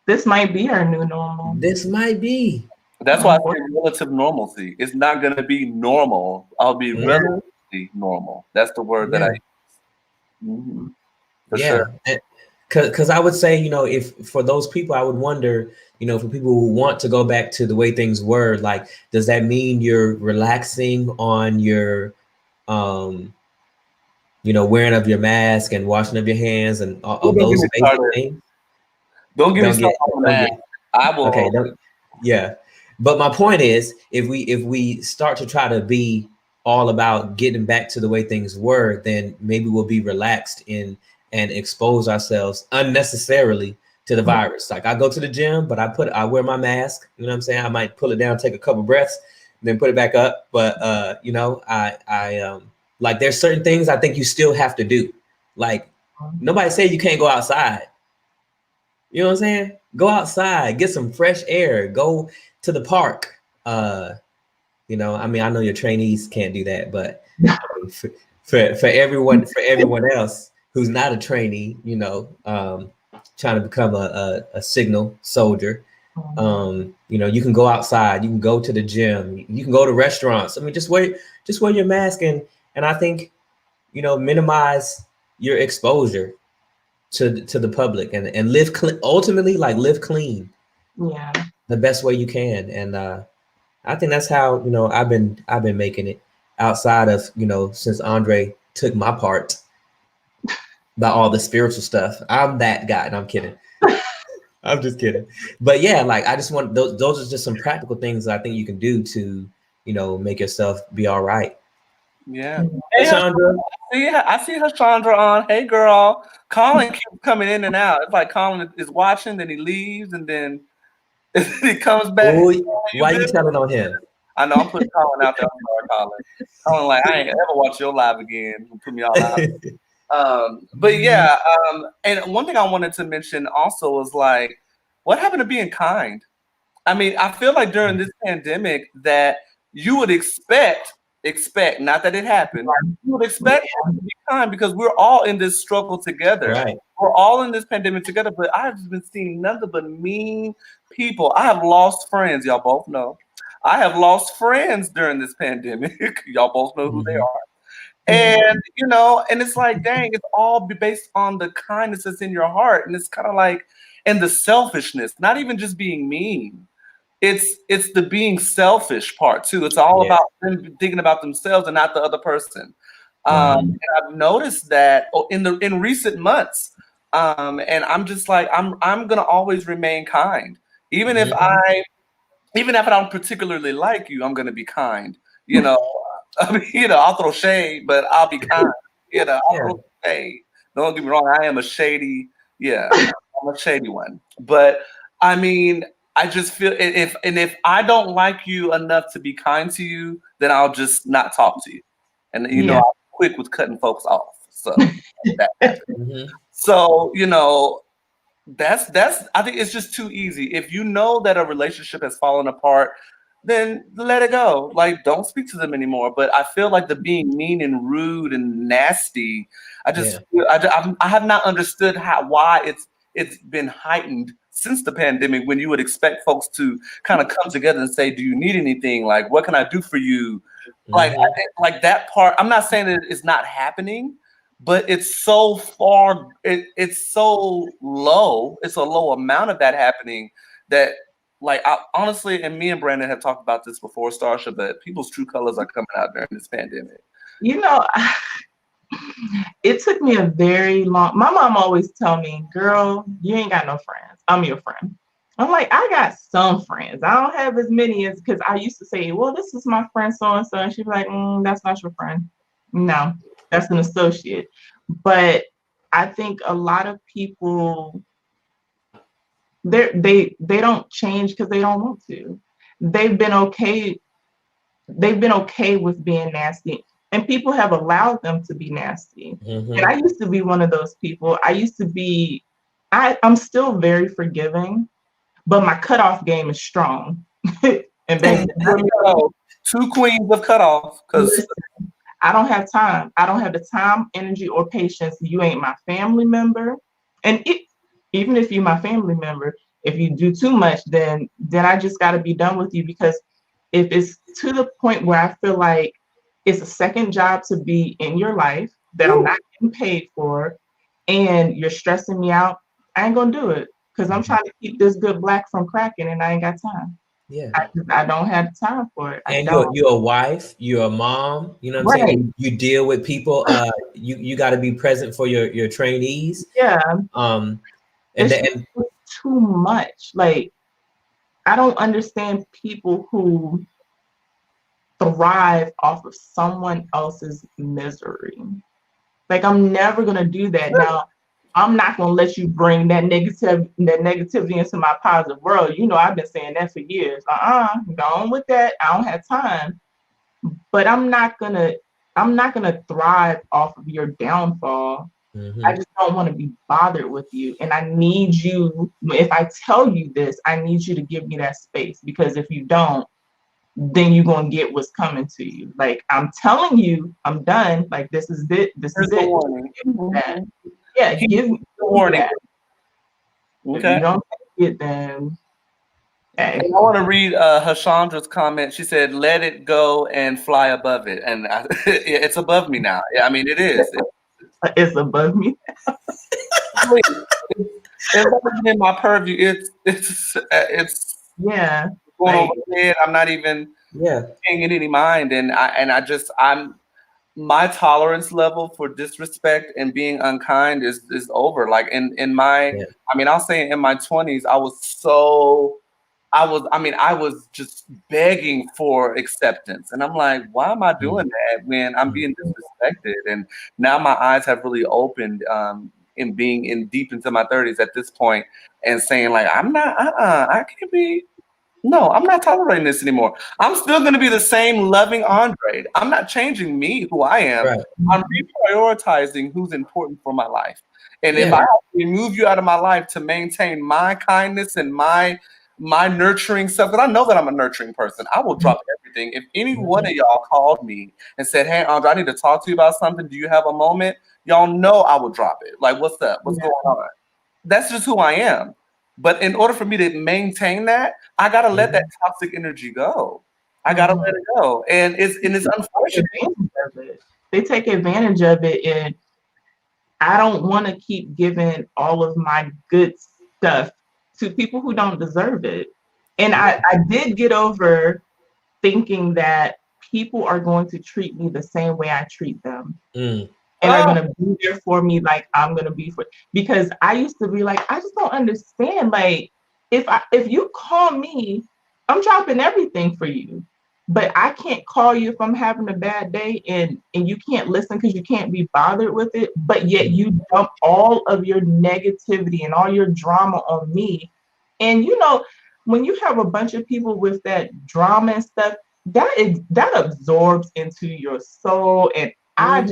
This might be our new normal. This might be. That's why I say relative normalcy. It's not going to be normal. I'll be relatively normal. That's the word that I use. For sure. Because I would say, you know, if for those people, I would wonder, you know, for people who want to go back to the way things were, like, does that mean you're relaxing on your wearing of your mask and washing of your hands and all Don't of get those me basic started. things. Don't get me Don't started get, on don't that. get, I will. okay, yeah. But my point is, if we start to try to be all about getting back to the way things were, then maybe we'll be relaxed in and expose ourselves unnecessarily to the virus. Like I go to the gym, but I wear my mask. You know what I'm saying? I might pull it down, take a couple breaths, then put it back up. But I like there's certain things I think you still have to do. Like nobody said you can't go outside. You know what I'm saying? Go outside, get some fresh air, go to the park. I mean, I know your trainees can't do that, but for everyone else who's not a trainee, trying to become a signal soldier, you can go outside, you can go to the gym, you can go to restaurants. I mean, just wear your mask and I think, minimize your exposure to the public and live ultimately like live clean the best way you can. And I think that's how I've been making it outside of since Andre took my part by all the spiritual stuff. I'm that guy, and I'm kidding. I'm just kidding. But yeah, like I just want those are just some practical things that I think you can do to make yourself be all right. Yeah. Hey, Chandra. I see her Chandra on. Hey, girl. Colin keeps coming in and out. It's like Colin is watching, then he leaves, and then he comes back. Ooh, why you telling on him? I know I'm putting Colin out there. I'm sorry, Colin. Colin, like I ain't ever watch your live again. Put me all out. But yeah, and one thing I wanted to mention also was like, what happened to being kind? I mean, I feel like during this pandemic that you would expect, not that it happened, you would expect to be kind because we're all in this struggle together. Right. We're all in this pandemic together, but I've been seeing nothing but mean people. I have lost friends, y'all both know. I have lost friends during this pandemic. Y'all both know who they are. And and it's like, dang, it's all based on the kindness that's in your heart. And it's kind of like, and the selfishness, not even just being mean. It's the being selfish part too. It's all about them thinking about themselves and not the other person. And I've noticed that in recent months. And I'm just like, I'm gonna always remain kind. Even if I don't particularly like you, I'm gonna be kind. I mean, I'll throw shade, but I'll be kind. I'll throw shade. Don't get me wrong, I am a shady, I'm a shady one. But I mean, I just feel if I don't like you enough to be kind to you, then I'll just not talk to you. And I'm quick with cutting folks off. So so that's I think it's just too easy. If you know that a relationship has fallen apart, then let it go. Like, don't speak to them anymore. But I feel like the being mean and rude and nasty, I have not understood why it's been heightened since the pandemic, when you would expect folks to kind of come together and say, do you need anything? Like, what can I do for you? Like, like that part, I'm not saying that it's not happening, but it's so far, it's so low. It's a low amount of that happening that, like, honestly, and me and Brandon have talked about this before, Starsha, but people's true colors are coming out during this pandemic. It took me a very long. My mom always tell me, "Girl, you ain't got no friends. I'm your friend." I'm like, I got some friends. I don't have as many as, because I used to say, "Well, this is my friend so and so," and she'd be like, "That's not your friend. No, that's an associate." But I think a lot of people, they don't change because they don't want to. They've been okay. They've been okay with being nasty, and people have allowed them to be nasty. And I used to be one of those people. I used to be. I'm still very forgiving, but my cutoff game is strong. And baby, two queens of cutoff, because I don't have time. I don't have the time, energy, or patience. You ain't my family member, and even if you're my family member, if you do too much, then I just got to be done with you. Because if it's to the point where I feel like it's a second job to be in your life that I'm not getting paid for, and you're stressing me out, I ain't gonna do it, because I'm trying to keep this good black from cracking, and I ain't got time. Yeah. I don't have time for it. I And don't. you're a wife, you're a mom, you know what I'm Right. saying? You deal with people, you got to be present for your trainees. Yeah. And It's then, too much. Like, I don't understand people who thrive off of someone else's misery. Like, I'm never gonna do that. Now, I'm not gonna let you bring that negativity into my positive world. You know, I've been saying that for years. Go on with that. I don't have time. But I'm not gonna thrive off of your downfall. I just don't want to be bothered with you. And I need you, if I tell you this, I need you to give me that space, because if you don't, then you're gonna get what's coming to you. Like, I'm telling you, I'm done. Like, this is it. This Here's is the it. warning. Give me that. Yeah, give me The warning. that. If Okay. you don't take it, then hey. And I want to read Hashandra's comment. She said, "Let it go and fly above it," and it's above me now. Yeah, I mean, it is. It's above me. It's not in my purview. It's Yeah. going Like, over my head. I'm not even paying it any mind, and I'm my tolerance level for disrespect and being unkind is over. Like in my, I mean, I'll say in my 20s, I was just begging for acceptance. And I'm like, why am I doing that when I'm being disrespected? And now my eyes have really opened in being in deep into my 30s at this point and saying like, I'm not, I can't be, no, I'm not tolerating this anymore. I'm still going to be the same loving Andre. I'm not changing me, who I am. right. I'm reprioritizing who's important for my life. And if I have to remove you out of my life to maintain my kindness and my nurturing self, because I know that I'm a nurturing person, I will drop everything. If any one of y'all called me and said, "Hey, Andre, I need to talk to you about something. Do you have a moment?" Y'all know I will drop it. Like, what's up? What's going on? That's just who I am. But in order for me to maintain that, I gotta let that toxic energy go. I gotta let it go. And it's unfortunate. They take advantage of it, and I don't want to keep giving all of my good stuff to people who don't deserve it. And I did get over thinking that people are going to treat me the same way I treat them. And are going to be there for me like I'm going to be for, because I used to be like, I just don't understand. Like, if you call me, I'm dropping everything for you. But I can't call you if I'm having a bad day, and you can't listen because you can't be bothered with it. But yet you dump all of your negativity and all your drama on me. And you know, when you have a bunch of people with that drama and stuff, that absorbs into your soul. And I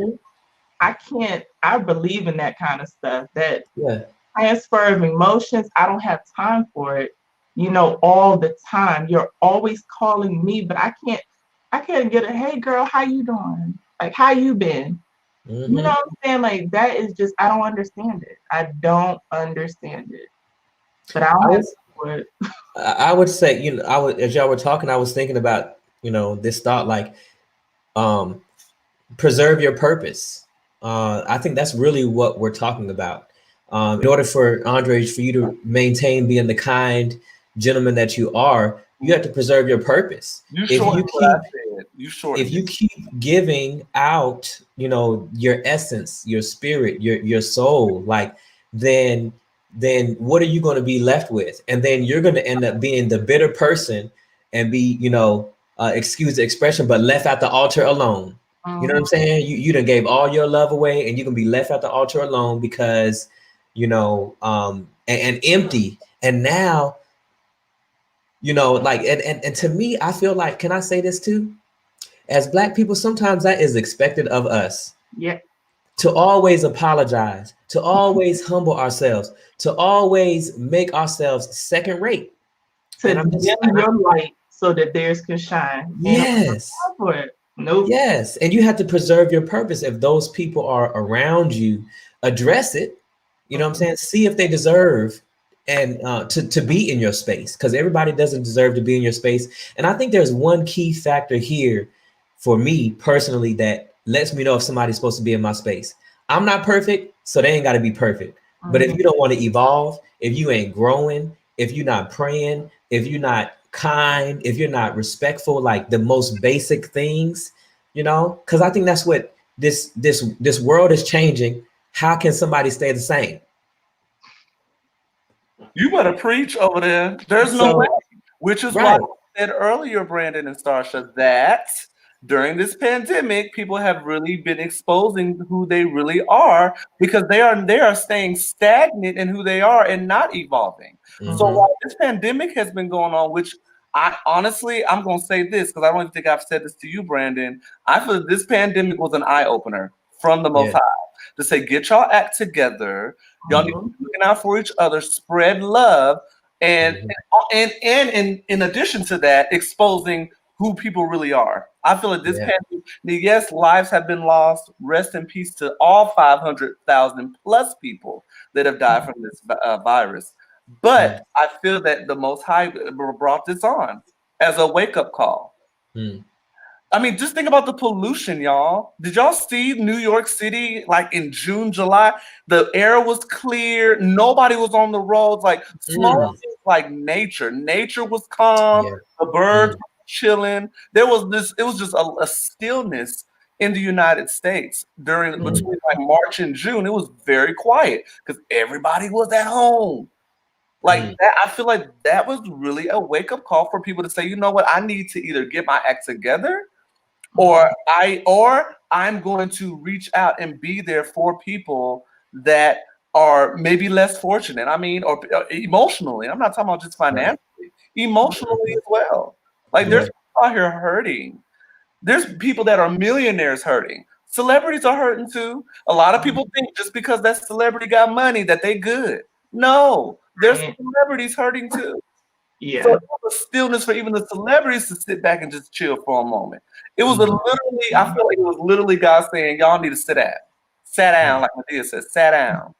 believe in that kind of stuff, that transfer of emotions. I don't have time for it, you know, all the time. You're always calling me, but I can't get a, hey girl, how you doing? Like, how you been? You know what I'm saying? Like, that is just, I don't understand it. I don't understand it. But I don't have time for it. I would say, you know, as y'all were talking, I was thinking about, you know, this thought, like, preserve your purpose. I think that's really what we're talking about. In order for Andre, for you to maintain being the kind gentleman that you are, you have to preserve your purpose. If you keep giving out, you know, your essence, your spirit, your soul, like, then what are you going to be left with? And then you're going to end up being the bitter person and be, you know, excuse the expression, but left at the altar alone. You know what I'm saying? You done gave all your love away, and you can be left at the altar alone because, you know, and empty. And now, you know, like, and to me, I feel like, can I say this too? As Black people, sometimes that is expected of us. Yeah. To always apologize, to always humble ourselves, to always make ourselves second rate. To dim your light so that theirs can shine. Yes. For it. Nope. Yes. And you have to preserve your purpose. If those people are around you, address it. You know what I'm saying? See if they deserve and to be in your space, because everybody doesn't deserve to be in your space. And I think there's one key factor here for me personally that lets me know if somebody's supposed to be in my space. I'm not perfect, so they ain't got to be perfect. But if you don't want to evolve, if you ain't growing, if you're not praying, if you're not kind, if you're not respectful, like the most basic things, you know, because I think that's what this world is changing. How can somebody stay the same? You better preach over there. There's no way. Which is why I said earlier, Brandon and Starsha, that during this pandemic, people have really been exposing who they really are, because they are staying stagnant in who they are and not evolving. So while this pandemic has been going on, which I'm gonna say this because I don't even think I've said this to you, Brandon. I feel that this pandemic was an eye opener from the Most High to say, get y'all act together. Y'all need to be looking out for each other, spread love, and in addition to that, exposing who people really are. I feel like this pandemic, yes, lives have been lost. Rest in peace to all 500,000 plus people that have died from this virus. But I feel that the Most High brought this on as a wake-up call. I mean, just think about the pollution, y'all. Did y'all see New York City, like in June, July? The air was clear. Nobody was on the roads. Like, small things like nature. Nature was calm. The birds were chilling. It was just a stillness in the United States between like March and June. It was very quiet because everybody was at home. Like that, I feel like that was really a wake-up call for people to say, you know what, I need to either get my act together, or I'm going to reach out and be there for people that are maybe less fortunate. I mean, or emotionally. I'm not talking about just financially, emotionally as well. Like there's people out here hurting. There's people that are millionaires hurting. Celebrities are hurting too. A lot of people think just because that celebrity got money that they good. No, there's celebrities hurting too. So it was a stillness for even the celebrities to sit back and just chill for a moment. It was literally, I feel like it was literally God saying, y'all need to sit down. Sat down, like Medea said, sat down.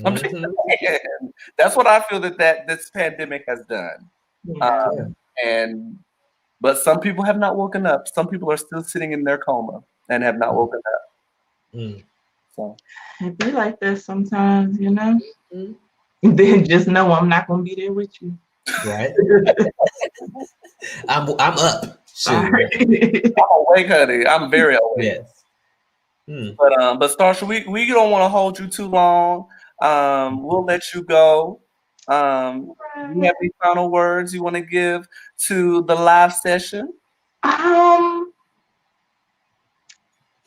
I'm just saying. That's what I feel that this pandemic has done. But some people have not woken up. Some people are still sitting in their coma and have not woken up. So it be like this sometimes, you know. Then just know I'm not gonna be there with you. Right. I'm up. I'm awake, honey. I'm very awake. But Starsha, we don't want to hold you too long. We'll let you go. You have any final words you want to give to the live session?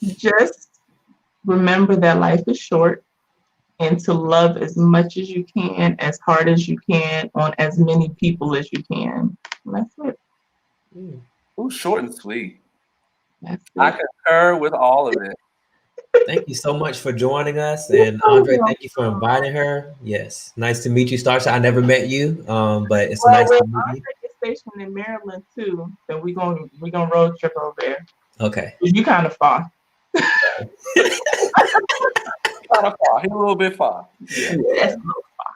Just remember that life is short, and to love as much as you can, as hard as you can, on as many people as you can. And that's it. Ooh, short and sweet. I concur with all of it. Thank you so much for joining us. And Andre, thank you for inviting her. Yes. Nice to meet you, Starsha. I never met you, but it's nice to meet you. Andre is stationed in Maryland too. So we're gonna road trip over there. Okay. You kind of far. Kind of far. He's a little bit far. Yeah, that's a little far.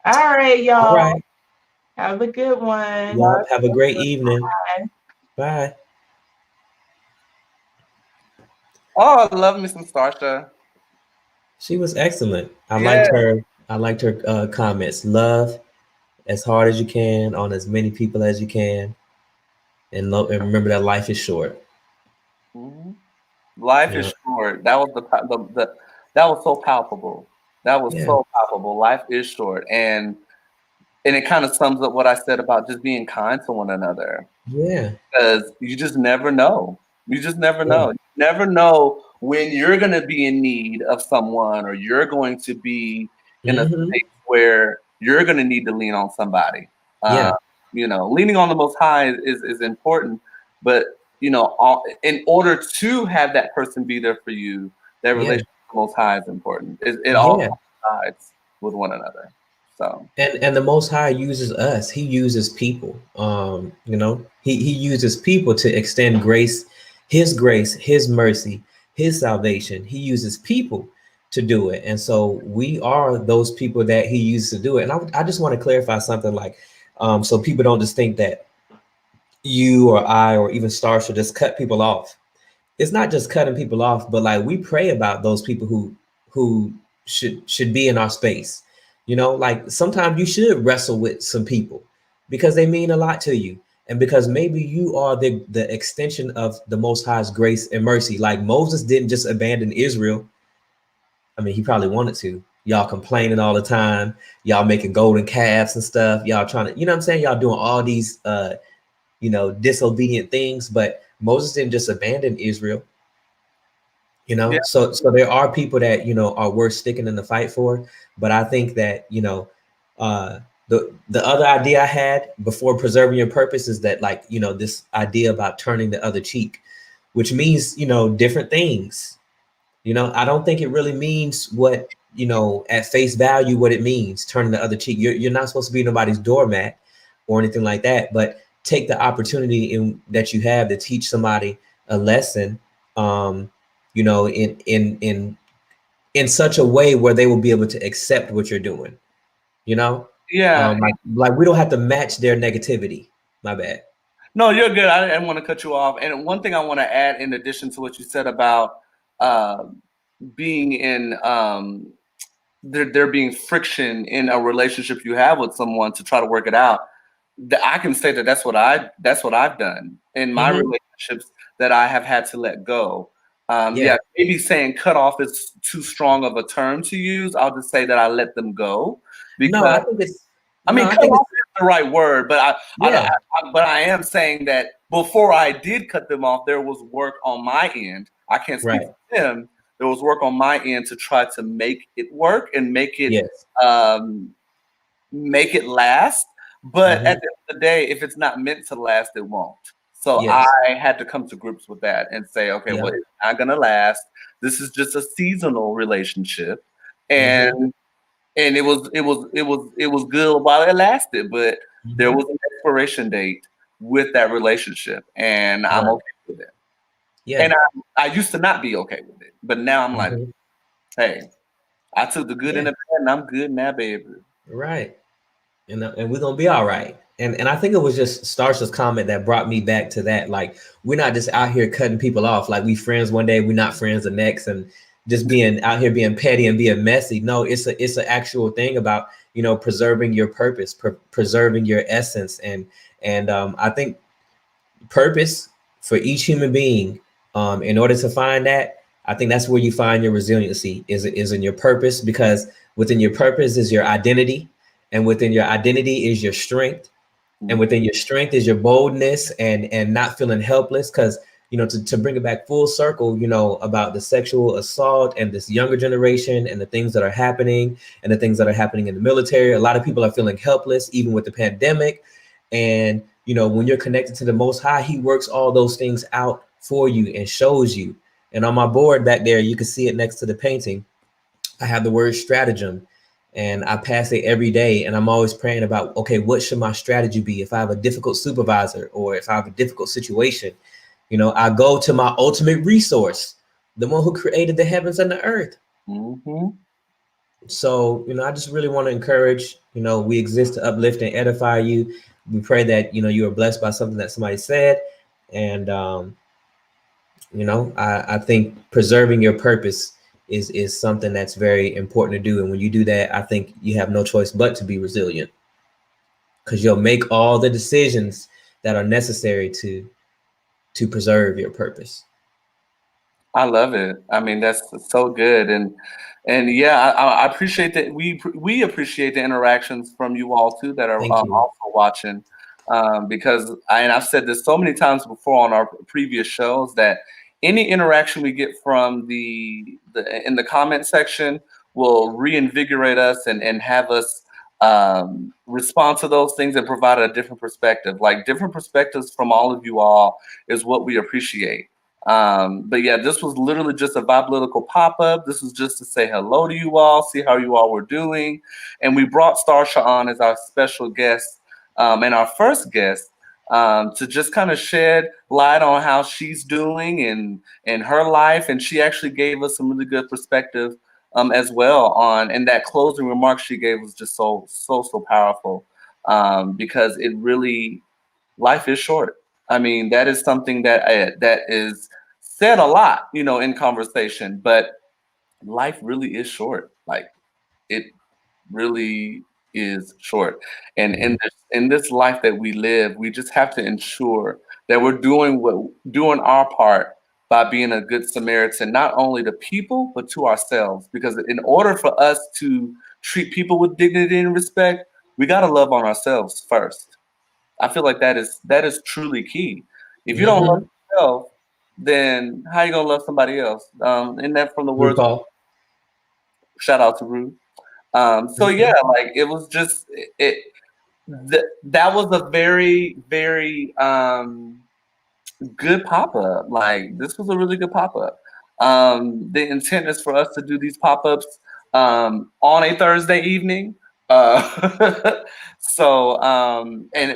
All right, y'all. All right. Have a good one. Yep. Have a great evening. Bye. Oh, I love me some Starsha. She was excellent. I liked her comments. Love as hard as you can on as many people as you can, and remember that life is short. Life is short. That was that was so palpable. That was so palpable. Life is short, and it kind of sums up what I said about just being kind to one another. Yeah, because you just never know. You just never know. You never know when you're going to be in need of someone, or you're going to be in a space where you're going to need to lean on somebody. You know, leaning on the Most High is important, but you know, in order to have that person be there for you, that relationship with the Most High is important. It all coincides with one another. So and the Most High uses us. He uses people. You know, he uses people to extend grace, His mercy, His salvation. He uses people to do it, and so we are those people that He uses to do it. And I just want to clarify something, like, so people don't just think that you or I or even Starsha just cut people off. It's not just cutting people off, but like we pray about those people who should be in our space. You know, like sometimes you should wrestle with some people because they mean a lot to you. And because maybe you are the extension of the Most High's grace and mercy. Like Moses didn't just abandon Israel. I mean, he probably wanted to. Y'all complaining all the time. Y'all making golden calves and stuff. Y'all trying to, you know what I'm saying? Y'all doing all these, disobedient things. But Moses didn't just abandon Israel. Yeah. So there are people that are worth sticking in the fight for. But I think that uh, the other idea I had before preserving your purpose is that, like, this idea about turning the other cheek, which means different things. I don't think it really means what at face value what it means, turning the other cheek. You're not supposed to be nobody's doormat or anything like that, but take the opportunity that you have to teach somebody a lesson, in such a way where they will be able to accept what you're doing. Yeah. Like we don't have to match their negativity. My bad. No, you're good. I didn't want to cut you off. And one thing I want to add in addition to what you said about being in there being friction in a relationship you have with someone to try to work it out. I can say that that's what I've done in my relationships that I have had to let go. Yeah, maybe saying cut off is too strong of a term to use. I'll just say that I let them go because No, I think it's. I mean, No, I cut think off it's. is the right word, but I am saying that before I did cut them off, there was work on my end. I can't speak Right. for them. There was work on my end to try to make it work and make it last. But at the end of the day, if it's not meant to last, it won't. So Yes. I had to come to grips with that and say, okay, well, it's not gonna last. This is just a seasonal relationship, and it was good while it lasted, but there was an expiration date with that relationship, and I'm okay with it. Yeah. And I used to not be okay with it, but now I'm like, hey, I took the good in the bad, and I'm good now, baby. Right. And we're gonna be all right. And I think it was just Starsha's comment that brought me back to that. Like, we're not just out here cutting people off. Like, we friends one day, we're not friends the next, and just being out here being petty and being messy. No, it's an actual thing about preserving your purpose, preserving your essence, and I think purpose for each human being. In order to find that, I think that's where you find your resiliency is in your purpose, because within your purpose is your identity, and within your identity is your strength, and within your strength is your boldness and not feeling helpless. Because to bring it back full circle, about the sexual assault and this younger generation and the things that are happening and the things that are happening in the military, a lot of people are feeling helpless even with the pandemic. And when you're connected to the Most High, he works all those things out for you and shows you. And on my board back there, you can see it next to the painting, I have the word stratagem, and I pass it every day. And I'm always praying about, okay, what should my strategy be if I have a difficult supervisor or if I have a difficult situation? I go to my ultimate resource, the one who created the heavens and the earth. So, I just really want to encourage, we exist to uplift and edify you. We pray that, you are blessed by something that somebody said. And, I think preserving your purpose is something that's very important to do. And when you do that, I think you have no choice but to be resilient, because you'll make all the decisions that are necessary to preserve your purpose. I love it. I mean, that's so good, and yeah, I appreciate that. We appreciate the interactions from you all too that are also watching, because I've said this so many times before on our previous shows that any interaction we get from the in the comment section will reinvigorate us and have us respond to those things and provide a different perspective. Like, different perspectives from all of you all is what we appreciate. But yeah, this was literally just a Biblical pop-up. This was just to say hello to you all, see how you all were doing. And we brought Starsha on as our special guest, and our first guest, to just kind of shed light on how she's doing in her life. And she actually gave us some really good perspective as well and that closing remark she gave was just so powerful, because it really, life is short. I mean, that is something that is said a lot, in conversation, but life really is short. Like, it really is short. And in this life that we live, we just have to ensure that we're doing our part by being a good Samaritan, not only to people, but to ourselves. Because in order for us to treat people with dignity and respect, we got to love on ourselves first. I feel like that is truly key. If you don't love yourself, then how you gonna love somebody else? And that from the words, RuPaul. shout out to Ruth. So yeah, like it was just that was a very, very good pop-up. Like this was a really good pop-up. The intent is for us to do these pop-ups on a Thursday evening. And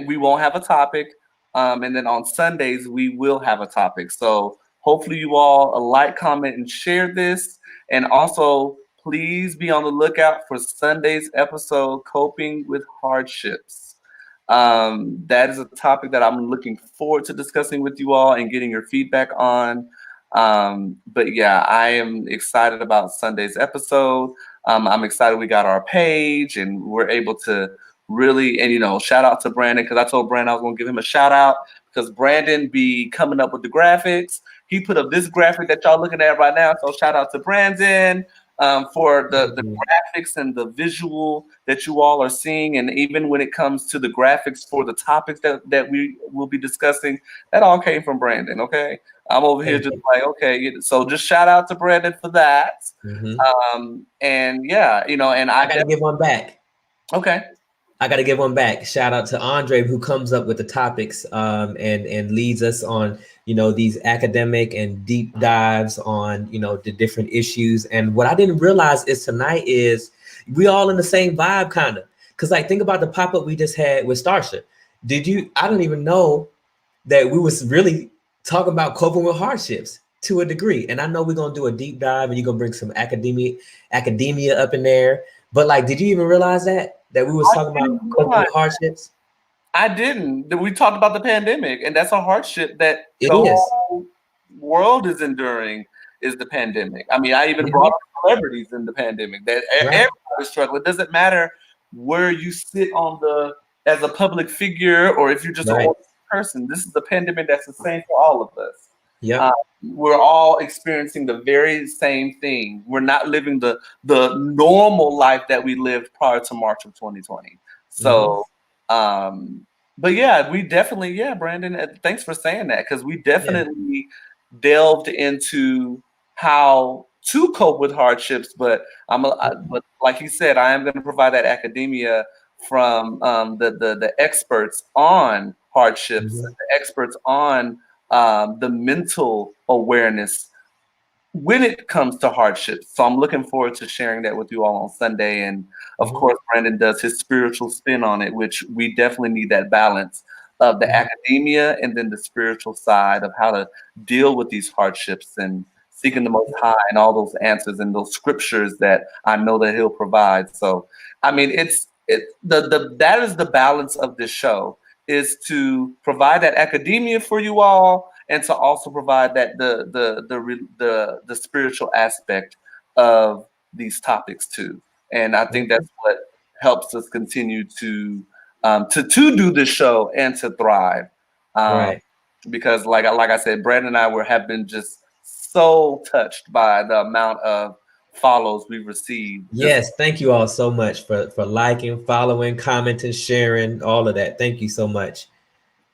we won't have a topic. And then on Sundays we will have a topic. So hopefully you all like, comment, and share this. And also please be on the lookout for Sunday's episode, Coping with Hardships. That is a topic that I'm looking forward to discussing with you all and getting your feedback on. But yeah, I am excited about Sunday's episode. I'm excited we got our page and we're able to really, and shout out to Brandon, because I told Brandon I was going to give him a shout out because Brandon be coming up with the graphics. He put up this graphic that y'all looking at right now. So shout out to Brandon. For the graphics and the visual that you all are seeing. And even when it comes to the graphics for the topics that we will be discussing, that all came from Brandon, okay? I'm over here just like, okay, so just shout out to Brandon for that. And yeah, and I got to give one back. Okay. I got to give one back. Shout out to Andre, who comes up with the topics and leads us on, these academic and deep dives on, the different issues. And what I didn't realize is tonight is we all in the same vibe, kind of. Because think about the pop-up we just had with Starsha. I don't even know that we was really talking about coping with hardships to a degree. And I know we're going to do a deep dive and you're going to bring some academia up in there. But did you even realize that we was talking about coping with hardships? I didn't. We talked about the pandemic, and that's a hardship that whole world is enduring, is the pandemic. I mean, I even brought up celebrities in the pandemic. That everybody's struggling. It doesn't matter where you sit as a public figure or if you're just a person. This is the pandemic that's the same for all of us. Yeah. We're all experiencing the very same thing. We're not living the normal life that we lived prior to March of 2020. So, but yeah, we definitely, Brandon, thanks for saying that, because we definitely delved into how to cope with hardships. But but like you said, I am going to provide that academia from the experts on hardships, the experts on the mental awareness when it comes to hardships. So I'm looking forward to sharing that with you all on Sunday. And of course, Brandon does his spiritual spin on it, which we definitely need that balance of the academia and then the spiritual side of how to deal with these hardships and seeking the Most High and all those answers and those scriptures that I know that he'll provide. So, I mean, that is the balance of this show, is to provide that academia for you all and to also provide that the spiritual aspect of these topics too. And I think that's what helps us continue to do this show and to thrive. Because like I said, Brandon and I have been just so touched by the amount of follows we've received. Yes, thank you all so much for liking, following, commenting, sharing, all of that. Thank you so much.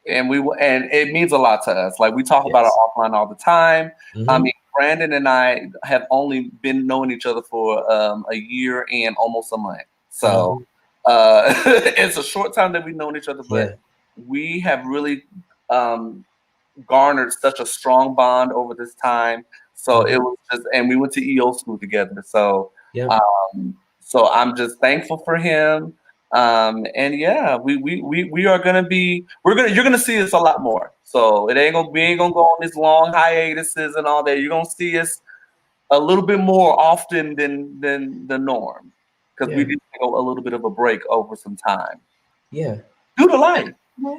And it means a lot to us. Like we talk about it offline all the time. I mean, Brandon and I have only been knowing each other for a year and almost a month. So it's a short time that we've known each other, but we have really garnered such a strong bond over this time. So it was just, and we went to EO school together. So so I'm just thankful for him. And yeah, we are gonna be, you're gonna see us a lot more. So we ain't gonna go on these long hiatuses and all that. You're gonna see us a little bit more often than the norm, because we did take a little bit of a break over some time. Yeah, due to life.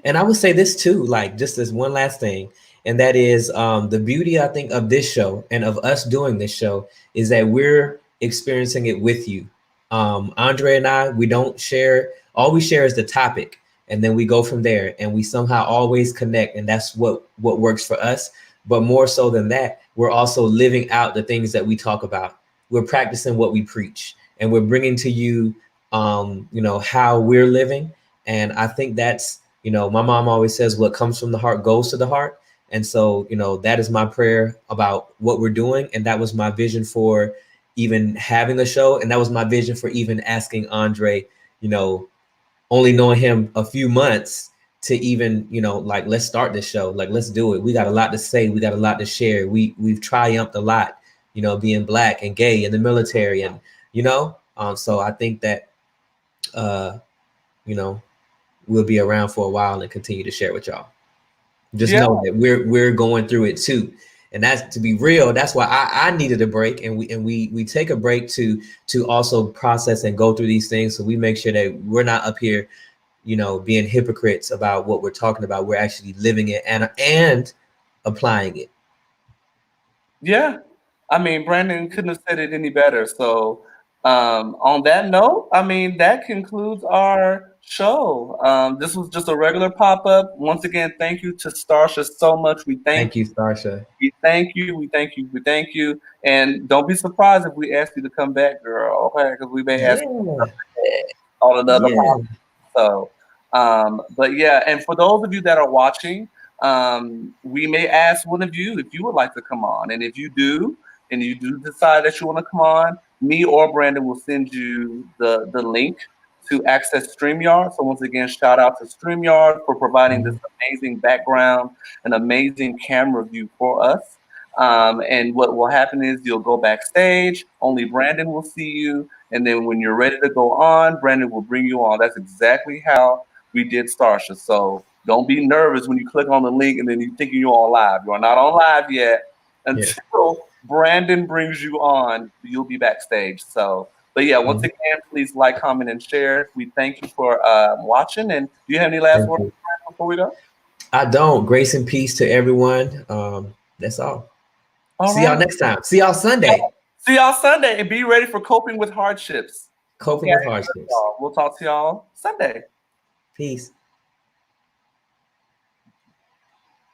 And I would say this too, just as one last thing, and that is the beauty, I think, of this show and of us doing this show is that we're experiencing it with you. Andre and I, we don't share. All we share is the topic, and then we go from there, and we somehow always connect, and that's what works for us. But more so than that, we're also living out the things that we talk about. We're practicing what we preach, and we're bringing to you, how we're living. And I think that's, my mom always says, what comes from the heart goes to the heart. And so, that is my prayer about what we're doing. And that was my vision for even having a show. And that was my vision for even asking Andre, only knowing him a few months, to even, like, let's start this show. Like, let's do it. We got a lot to say. We got a lot to share. We've triumphed a lot, being Black and gay in the military. And, so I think that, we'll be around for a while and continue to share with y'all. Just know that we're going through it too. And that's, to be real, that's why I needed a break. And we take a break to also process and go through these things. So we make sure that we're not up here, being hypocrites about what we're talking about. We're actually living it and applying it. Yeah. I mean, Brandon couldn't have said it any better. So on that note, I mean, that concludes our show. This was just a regular pop-up. Once again, thank you to Starsha so much. Thank you, Starsha. We thank you. We thank you. We thank you. And don't be surprised if we ask you to come back, girl. Okay, because we may ask you to come back on another pop-up. So, but yeah, and for those of you that are watching, we may ask one of you if you would like to come on. And if you do, and you do decide that you want to come on, me or Brandon will send you the link to access StreamYard. So once again, shout out to StreamYard for providing this amazing background and amazing camera view for us. And what will happen is you'll go backstage, only Brandon will see you. And then when you're ready to go on, Brandon will bring you on. That's exactly how we did Starsha. So don't be nervous when you click on the link and then you think you're on live. You are not on live yet until Brandon brings you on. You'll be backstage. So, but yeah, once again, please like, comment, and share. We thank you for watching. And do you have any last words before we go? I don't. Grace and peace to everyone. That's all. See y'all next time. See y'all Sunday. See y'all Sunday, and be ready for coping with hardships. Coping with hardships. We'll talk to y'all Sunday. Peace.